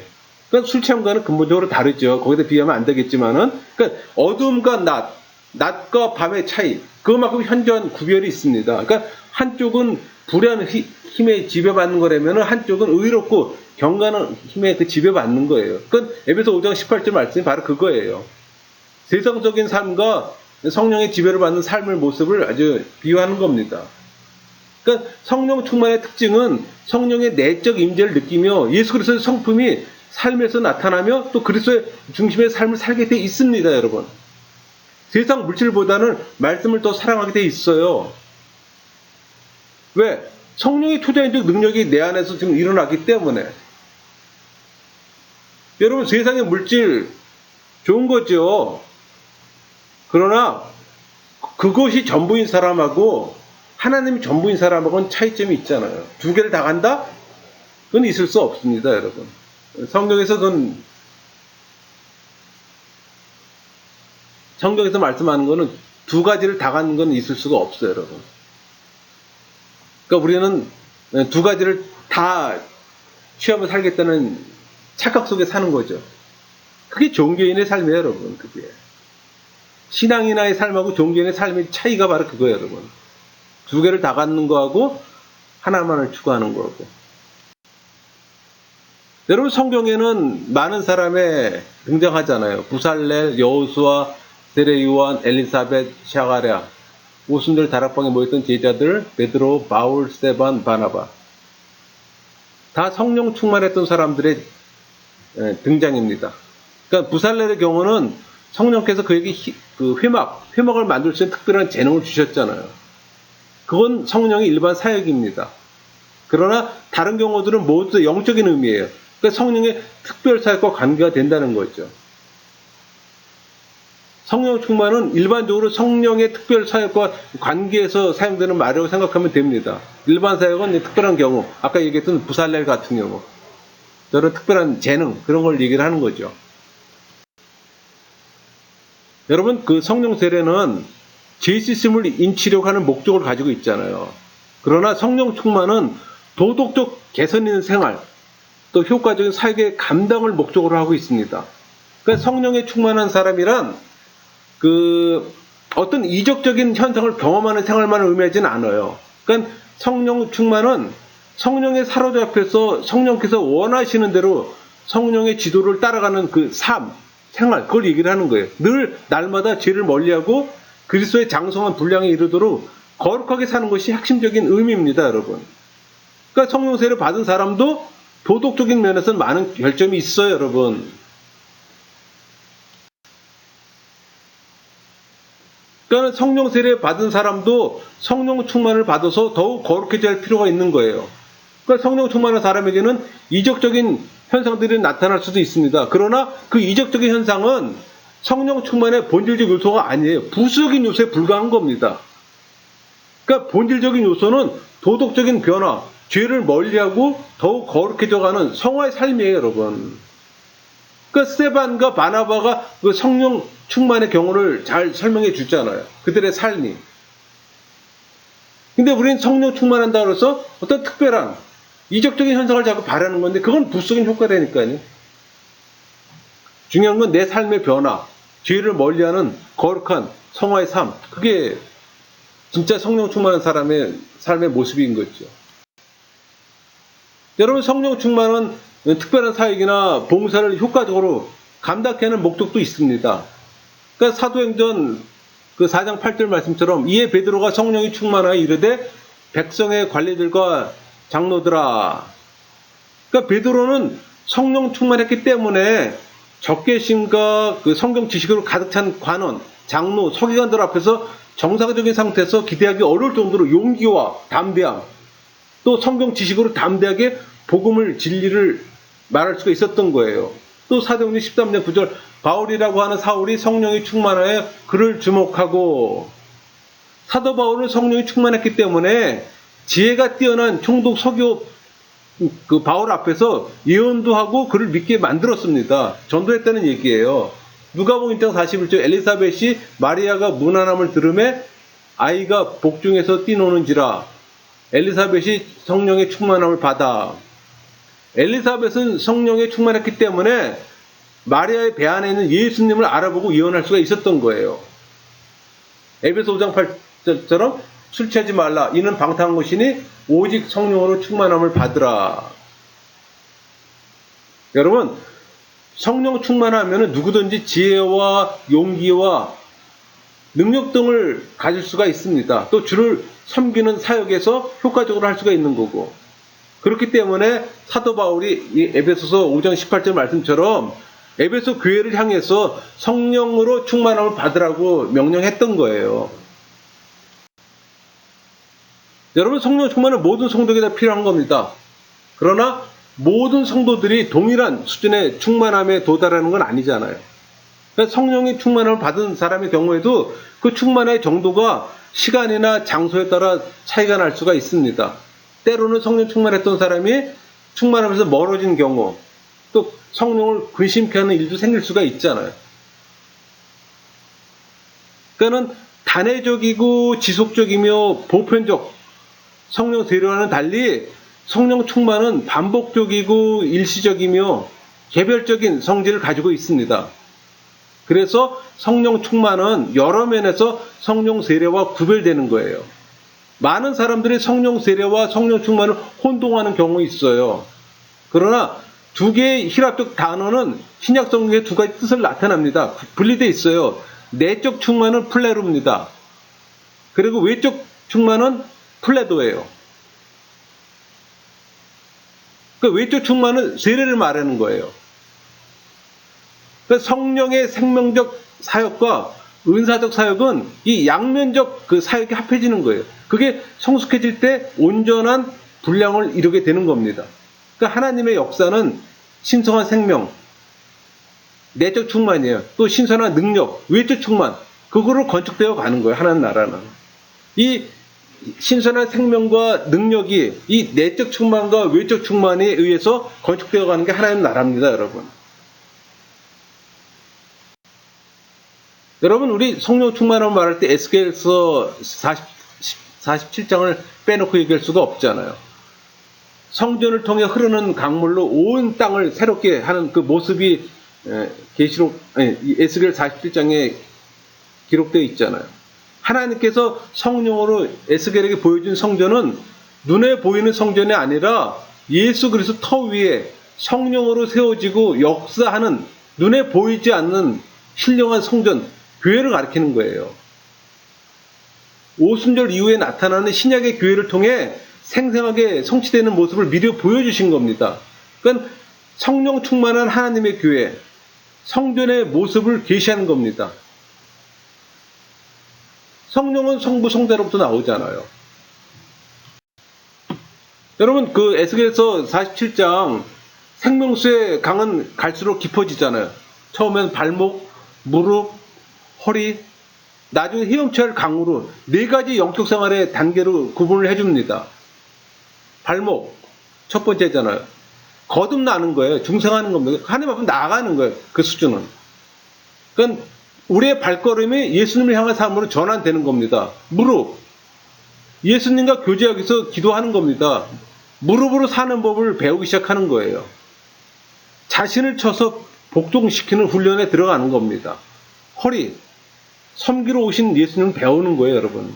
그러니까 술 취함과는 근본적으로 다르죠. 거기다 비하면 안 되겠지만은, 그러니까 어둠과 낮과 밤의 차이, 그만큼 현저한 구별이 있습니다. 그러니까 한쪽은 불의한 힘에 지배받는 거라면 한쪽은 의롭고 경건한 힘에 그 지배받는 거예요. 그건 에베소 5장 18절 말씀이 바로 그거예요. 세상적인 삶과 성령의 지배를 받는 삶의 모습을 아주 비유하는 겁니다. 그러니까 성령 충만의 특징은 성령의 내적 임재를 느끼며 예수 그리스도의 성품이 삶에서 나타나며 또 그리스도의 중심의 삶을 살게 돼 있습니다, 여러분. 세상 물질보다는 말씀을 더 사랑하게 돼 있어요. 왜? 성령의 초자연적 능력이 내 안에서 지금 일어나기 때문에. 여러분, 세상의 물질 좋은 거죠. 그러나 그것이 전부인 사람하고 하나님이 전부인 사람하고는 차이점이 있잖아요. 두 개를 다 간다? 그건 있을 수 없습니다, 여러분. 성경에서 말씀하는 거는 두 가지를 다 갖는 건 있을 수가 없어요, 여러분. 그러니까 우리는 두 가지를 다 취하며 살겠다는 착각 속에 사는 거죠. 그게 종교인의 삶이에요, 여러분. 그게. 신앙인의 삶하고 종교인의 삶의 차이가 바로 그거예요, 여러분. 두 개를 다 갖는 거하고 하나만을 추구하는 거고. 여러분, 성경에는 많은 사람이 등장하잖아요. 부살렐, 여호수아, 세례 요한, 엘리사벳, 샤가랴, 오순절 다락방에 모였던 제자들, 베드로, 바울, 스데반, 바나바. 다 성령 충만했던 사람들의 등장입니다. 그러니까 부살렐의 경우는 성령께서 그에게 회막을 만들 수 있는 특별한 재능을 주셨잖아요. 그건 성령의 일반 사역입니다. 그러나 다른 경우들은 모두 영적인 의미예요. 그러니까 성령의 특별 사역과 관계가 된다는 거죠. 성령 충만은 일반적으로 성령의 특별 사역과 관계에서 사용되는 말이라고 생각하면 됩니다. 일반 사역은 특별한 경우, 아까 얘기했던 부살렐 같은 경우, 저런 특별한 재능, 그런 걸 얘기를 하는 거죠. 여러분, 그 성령 세례는 죄 씻음을 인치려고 하는 목적을 가지고 있잖아요. 그러나 성령 충만은 도덕적 개선 있는 생활, 또 효과적인 사역의 감당을 목적으로 하고 있습니다. 그러니까 성령에 충만한 사람이란 어떤 이적적인 현상을 경험하는 생활만을 의미하지는 않아요. 그러니까 성령 충만은 성령에 사로잡혀서 성령께서 원하시는 대로 성령의 지도를 따라가는 그 삶, 생활, 그걸 얘기를 하는 거예요. 늘 날마다 죄를 멀리하고 그리스도의 장성한 분량에 이르도록 거룩하게 사는 것이 핵심적인 의미입니다, 여러분. 그러니까 성령 세례를 받은 사람도 도덕적인 면에서는 많은 결점이 있어요, 여러분. 그러니까 성령 세례 받은 사람도 성령 충만을 받아서 더욱 거룩해져야 할 필요가 있는 거예요. 그러니까 성령 충만한 사람에게는 이적적인 현상들이 나타날 수도 있습니다. 그러나 그 이적적인 현상은 성령 충만의 본질적 요소가 아니에요. 부수적인 요소에 불과한 겁니다. 그러니까 본질적인 요소는 도덕적인 변화, 죄를 멀리하고 더욱 거룩해져가는 성화의 삶이에요, 여러분. 그러니까 스데반과 바나바가 그 성령 충만의 경우를 잘 설명해 주잖아요. 그들의 삶이. 근데 우리는 성령 충만한다고 해서 어떤 특별한 이적적인 현상을 자꾸 바라는 건데 그건 부수적인 효과라니까요. 중요한 건 내 삶의 변화, 죄를 멀리하는 거룩한 성화의 삶. 그게 진짜 성령 충만한 사람의 삶의 모습인 거죠. 여러분, 성령 충만은 특별한 사역이나 봉사를 효과적으로 감당하는 목적도 있습니다. 그러니까 사도행전 4장 8절 말씀처럼 이에 베드로가 성령이 충만하여 이르되 백성의 관리들과 장로들아. 그러니까 베드로는 성령 충만했기 때문에 적개심과 그 성경 지식으로 가득 찬 관원, 장로, 서기관들 앞에서 정상적인 상태에서 기대하기 어려울 정도로 용기와 담대함, 또 성경 지식으로 담대하게 복음을 진리를 말할 수가 있었던 거예요. 또 사도행전 13장 9절 바울이라고 하는 사울이 성령이 충만하여 그를 주목하고, 사도 바울은 성령이 충만했기 때문에 지혜가 뛰어난 총독 서교 그 바울 앞에서 예언도 하고 그를 믿게 만들었습니다. 전도했다는 얘기예요. 누가복음 1장 41절 엘리사벳이 마리아가 무난함을 들음에 아이가 복중에서 뛰노는지라. 엘리사벳이 성령의 충만함을 받아. 엘리사벳은 성령에 충만했기 때문에 마리아의 배 안에 있는 예수님을 알아보고 예언할 수가 있었던 거예요. 에베소 5장 8절처럼 술 취하지 말라. 이는 방탕한 것이니 오직 성령으로 충만함을 받으라. 여러분, 성령 충만하면 누구든지 지혜와 용기와 능력 등을 가질 수가 있습니다. 또 주를 섬기는 사역에서 효과적으로 할 수가 있는 거고. 그렇기 때문에 사도 바울이 이 에베소서 5장 18절 말씀처럼 에베소 교회를 향해서 성령으로 충만함을 받으라고 명령했던 거예요. 여러분, 성령 충만은 모든 성도에게 다 필요한 겁니다. 그러나 모든 성도들이 동일한 수준의 충만함에 도달하는 건 아니잖아요. 그러니까 성령의 충만함을 받은 사람의 경우에도 그 충만의 정도가 시간이나 장소에 따라 차이가 날 수가 있습니다. 때로는 성령 충만했던 사람이 충만하면서 멀어진 경우, 또 성령을 근심케 하는 일도 생길 수가 있잖아요. 그러니까는 단회적이고 지속적이며 보편적 성령 세례와는 달리 성령 충만은 반복적이고 일시적이며 개별적인 성질을 가지고 있습니다. 그래서 성령 충만은 여러 면에서 성령 세례와 구별되는 거예요. 많은 사람들이 성령 세례와 성령 충만을 혼동하는 경우 있어요. 그러나 두 개의 히랍적 단어는 신약 성경의 두 가지 뜻을 나타납니다. 분리되어 있어요. 내적 충만은 플레루입니다. 그리고 외적 충만은 플레도예요. 그러니까 외적 충만은 세례를 말하는 거예요. 그러니까 성령의 생명적 사역과 은사적 사역은 이 양면적 그 사역이 합해지는 거예요. 그게 성숙해질 때 온전한 분량을 이루게 되는 겁니다. 그러니까 하나님의 역사는 신성한 생명, 내적 충만이에요. 또 신선한 능력, 외적 충만, 그거로 건축되어 가는 거예요. 하나님 나라는. 이 신선한 생명과 능력이 이 내적 충만과 외적 충만에 의해서 건축되어 가는 게 하나님 나라입니다, 여러분. 여러분, 우리 성령 충만함을 말할 때 에스겔서 47장을 빼놓고 얘기할 수가 없잖아요. 성전을 통해 흐르는 강물로 온 땅을 새롭게 하는 그 모습이 계시록 에스겔 47장에 기록되어 있잖아요. 하나님께서 성령으로 에스겔에게 보여준 성전은 눈에 보이는 성전이 아니라 예수 그리스도 터 위에 성령으로 세워지고 역사하는 눈에 보이지 않는 신령한 성전, 교회를 가리키는 거예요. 오순절 이후에 나타나는 신약의 교회를 통해 생생하게 성취되는 모습을 미리 보여주신 겁니다. 그러니까 성령 충만한 하나님의 교회, 성전의 모습을 계시하는 겁니다. 성령은 성부 성자로부터 나오잖아요. 여러분, 그 에스겔서 47장 생명수의 강은 갈수록 깊어지잖아요. 처음엔 발목, 무릎, 허리, 나중에 헤엄쳐야 할 강으로 네 가지 영적 생활의 단계로 구분을 해줍니다. 발목, 첫 번째잖아요. 거듭나는 거예요. 중생하는 겁니다. 하나님 앞으로 나아가는 거예요. 그 수준은. 그러니까 우리의 발걸음이 예수님을 향한 삶으로 전환되는 겁니다. 무릎, 예수님과 교제하기 위해서 기도하는 겁니다. 무릎으로 사는 법을 배우기 시작하는 거예요. 자신을 쳐서 복종시키는 훈련에 들어가는 겁니다. 허리, 섬기러 오신 예수님을 배우는 거예요, 여러분.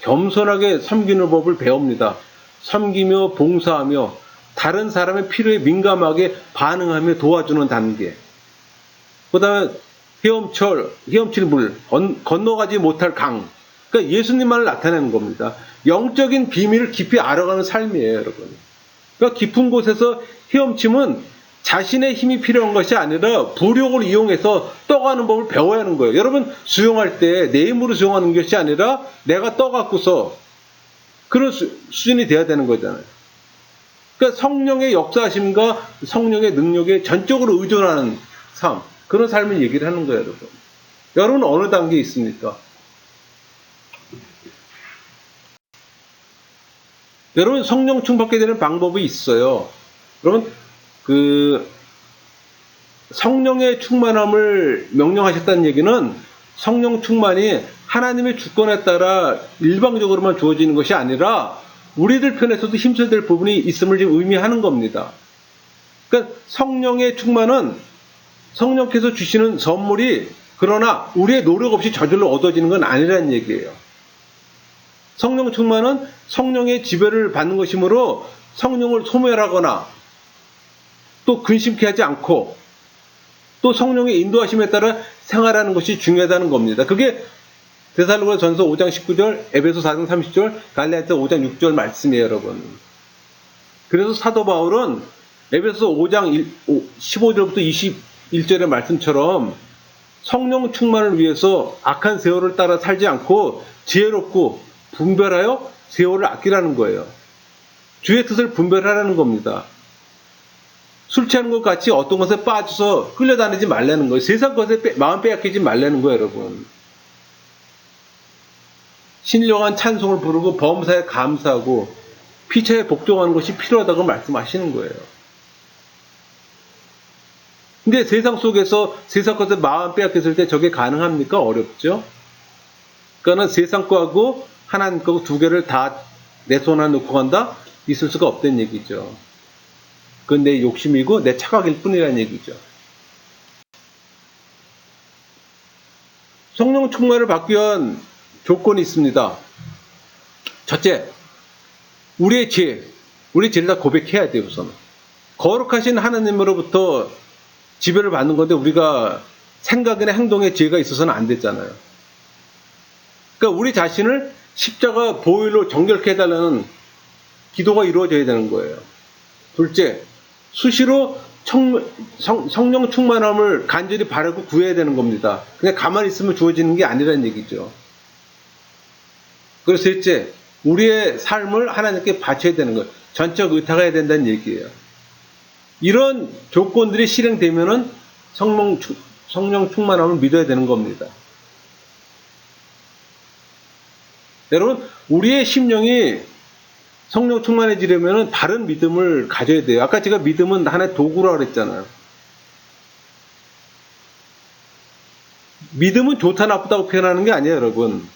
겸손하게 섬기는 법을 배웁니다. 섬기며 봉사하며 다른 사람의 필요에 민감하게 반응하며 도와주는 단계. 그 다음에 헤엄칠 물, 건너가지 못할 강. 그러니까 예수님만을 나타내는 겁니다. 영적인 비밀을 깊이 알아가는 삶이에요, 여러분. 그러니까 깊은 곳에서 헤엄침은 자신의 힘이 필요한 것이 아니라 부력을 이용해서 떠가는 법을 배워야 하는 거예요. 여러분, 수영할 때 내 힘으로 수영하는 것이 아니라 내가 떠갖고서 그런 수준이 돼야 되는 거잖아요. 그러니까 성령의 역사하심과 성령의 능력에 전적으로 의존하는 삶, 그런 삶을 얘기를 하는 거예요, 여러분. 여러분 어느 단계에 있습니까? 여러분 성령 충만받게 되는 방법이 있어요. 여러분 그 성령의 충만함을 명령하셨다는 얘기는 성령 충만이 하나님의 주권에 따라 일방적으로만 주어지는 것이 아니라 우리들 편에서도 힘써야 될 부분이 있음을 지금 의미하는 겁니다. 그러니까 성령의 충만은 성령께서 주시는 선물이 그러나 우리의 노력 없이 저절로 얻어지는 건 아니라는 얘기예요. 성령 충만은 성령의 지배를 받는 것이므로 성령을 소멸하거나 또 근심케 하지 않고 또 성령의 인도하심에 따라 생활하는 것이 중요하다는 겁니다. 그게 데살로니가 전서 5장 19절, 에베소 4장 30절, 갈라디아 5장 6절 말씀이에요, 여러분. 그래서 사도 바울은 에베소 5장 15절부터 21절의 말씀처럼 성령 충만을 위해서 악한 세월을 따라 살지 않고 지혜롭고 분별하여 세월을 아끼라는 거예요. 주의 뜻을 분별하라는 겁니다. 술 취하는 것 같이 어떤 것에 빠져서 끌려다니지 말라는 거예요. 세상 것에 마음 빼앗기지 말라는 거예요, 여러분. 신령한 찬송을 부르고 범사에 감사하고 피차에 복종하는 것이 필요하다고 말씀하시는 거예요. 근데 세상 속에서 세상 것에 마음 빼앗겼을 때 저게 가능합니까? 어렵죠? 그러니까 세상 거하고 하나님 거하고 두 개를 다 내 손 안에 놓고 간다? 있을 수가 없다는 얘기죠. 그건 내 욕심이고 내 착각일 뿐이라는 얘기죠. 성령 충만을 받기 위한 조건이 있습니다. 첫째, 우리의 죄를 다 고백해야 돼요, 우선. 거룩하신 하나님으로부터 지배를 받는 건데 우리가 생각이나 행동에 죄가 있어서는 안 됐잖아요. 그러니까 우리 자신을 십자가 보혈로 정결케 해달라는 기도가 이루어져야 되는 거예요. 둘째, 수시로 성령 충만함을 간절히 바라고 구해야 되는 겁니다. 그냥 가만히 있으면 주어지는 게 아니라는 얘기죠. 그리고 셋째, 우리의 삶을 하나님께 바쳐야 되는 거예요. 전적 의탁가 해야 된다는 얘기예요. 이런 조건들이 실행되면은 성령 충만함을 믿어야 되는 겁니다. 여러분, 우리의 심령이 성령 충만해지려면 다른 믿음을 가져야 돼요. 아까 제가 믿음은 하나의 도구라고 그랬잖아요. 믿음은 좋다 나쁘다고 표현하는 게 아니에요, 여러분.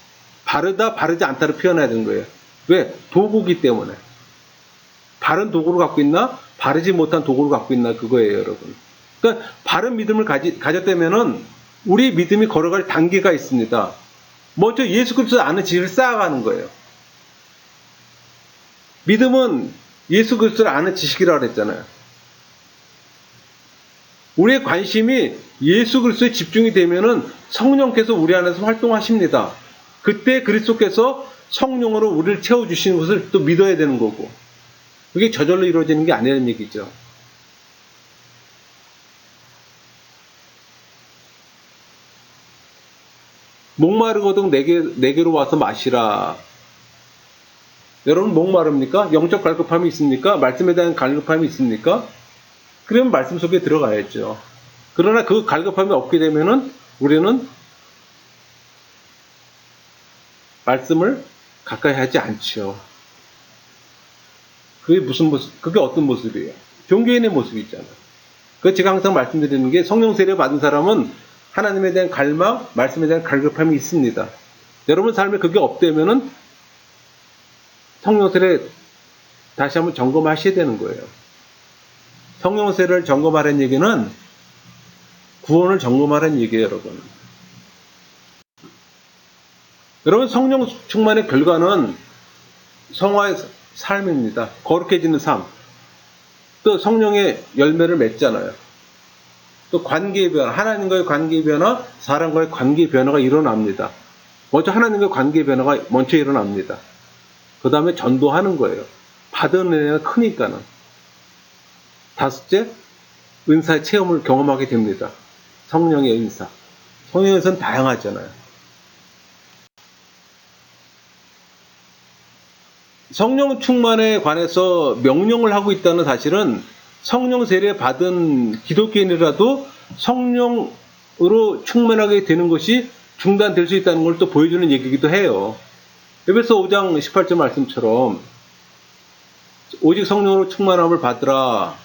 바르다 바르지 않다로 표현해야 되는 거예요. 왜? 도구기 때문에. 바른 도구를 갖고 있나? 바르지 못한 도구를 갖고 있나? 그거예요, 여러분. 그러니까 바른 믿음을 가졌다면은 우리 믿음이 걸어갈 단계가 있습니다. 먼저 예수 그리스도 아는 지식을 쌓아가는 거예요. 믿음은 예수 그리스도를 아는 지식이라고 그랬잖아요. 우리의 관심이 예수 그리스도에 집중이 되면은 성령께서 우리 안에서 활동하십니다. 그때 그리스도께서 성령으로 우리를 채워주시는 것을 또 믿어야 되는 거고, 그게 저절로 이루어지는 게 아니라는 얘기죠. 목마르거든 내게로 와서 마시라. 여러분 목마릅니까? 영적 갈급함이 있습니까? 말씀에 대한 갈급함이 있습니까? 그러면 말씀 속에 들어가야죠. 그러나 그 갈급함이 없게 되면은 우리는 말씀을 가까이 하지 않죠. 그게 무슨 모습, 그게 어떤 모습이에요? 종교인의 모습이잖아요. 그 제가 항상 말씀드리는 게 성령 세례 받은 사람은 하나님에 대한 갈망, 말씀에 대한 갈급함이 있습니다. 여러분 삶에 그게 없다면은 성령 세례 다시 한번 점검하셔야 되는 거예요. 성령 세례를 점검하라는 얘기는 구원을 점검하라는 얘기예요, 여러분. 여러분 성령 충만의 결과는 성화의 삶입니다. 거룩해지는 삶. 또 성령의 열매를 맺잖아요. 또 관계의 변화, 하나님과의 관계의 변화, 사람과의 관계의 변화가 일어납니다. 먼저 하나님과의 관계의 변화가 먼저 일어납니다. 그 다음에 전도하는 거예요. 받은 은혜가 크니까는. 다섯째, 은사의 체험을 경험하게 됩니다. 성령의 은사. 성령의 은사는 다양하잖아요. 성령 충만에 관해서 명령을 하고 있다는 사실은 성령 세례 받은 기독교인이라도 성령으로 충만하게 되는 것이 중단될 수 있다는 걸 또 보여주는 얘기이기도 해요. 에베소 5장 18절 말씀처럼 오직 성령으로 충만함을 받으라.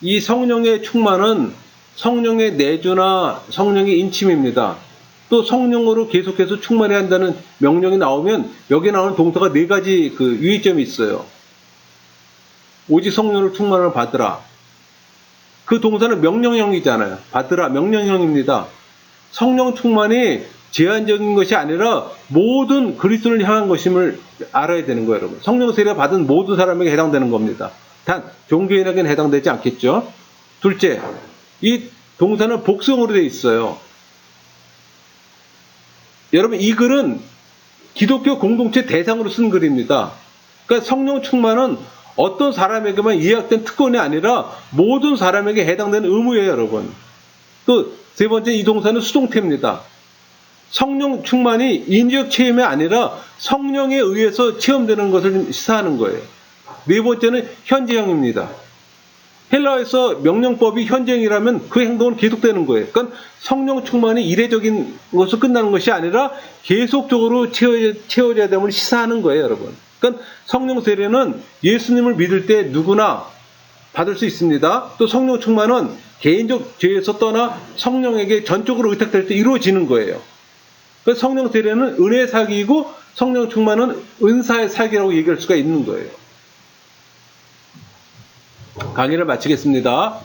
이 성령의 충만은 성령의 내주나 성령의 인침입니다. 또 성령으로 계속해서 충만해야 한다는 명령이 나오면 여기 나오는 동사가 네 가지 그 유의점이 있어요. 오직 성령으로 충만함을 받으라. 그 동사는 명령형이잖아요. 받으라 명령형입니다. 성령 충만이 제한적인 것이 아니라 모든 그리스도를 향한 것임을 알아야 되는 거예요, 여러분. 성령 세례 받은 모든 사람에게 해당되는 겁니다. 단 종교인에게는 해당되지 않겠죠. 둘째, 이 동사는 복성으로 되어 있어요. 여러분 이 글은 기독교 공동체 대상으로 쓴 글입니다. 그러니까 성령 충만은 어떤 사람에게만 예약된 특권이 아니라 모든 사람에게 해당되는 의무예요, 여러분. 또 세 번째, 이 동사는 수동태입니다. 성령 충만이 인적 체험이 아니라 성령에 의해서 체험되는 것을 시사하는 거예요. 네 번째는 현재형입니다. 헬라어에서 명령법이 현재형이라면 그 행동은 계속되는 거예요. 그러니까 성령 충만이 이례적인 것으로 끝나는 것이 아니라 계속적으로 채워져야 됨을 시사하는 거예요, 여러분. 그러니까 성령 세례는 예수님을 믿을 때 누구나 받을 수 있습니다. 또 성령 충만은 개인적 죄에서 떠나 성령에게 전적으로 의탁될 때 이루어지는 거예요. 그래서 성령 세례는 은혜의 사기이고 성령 충만은 은사의 사기라고 얘기할 수가 있는 거예요. 강의를 마치겠습니다.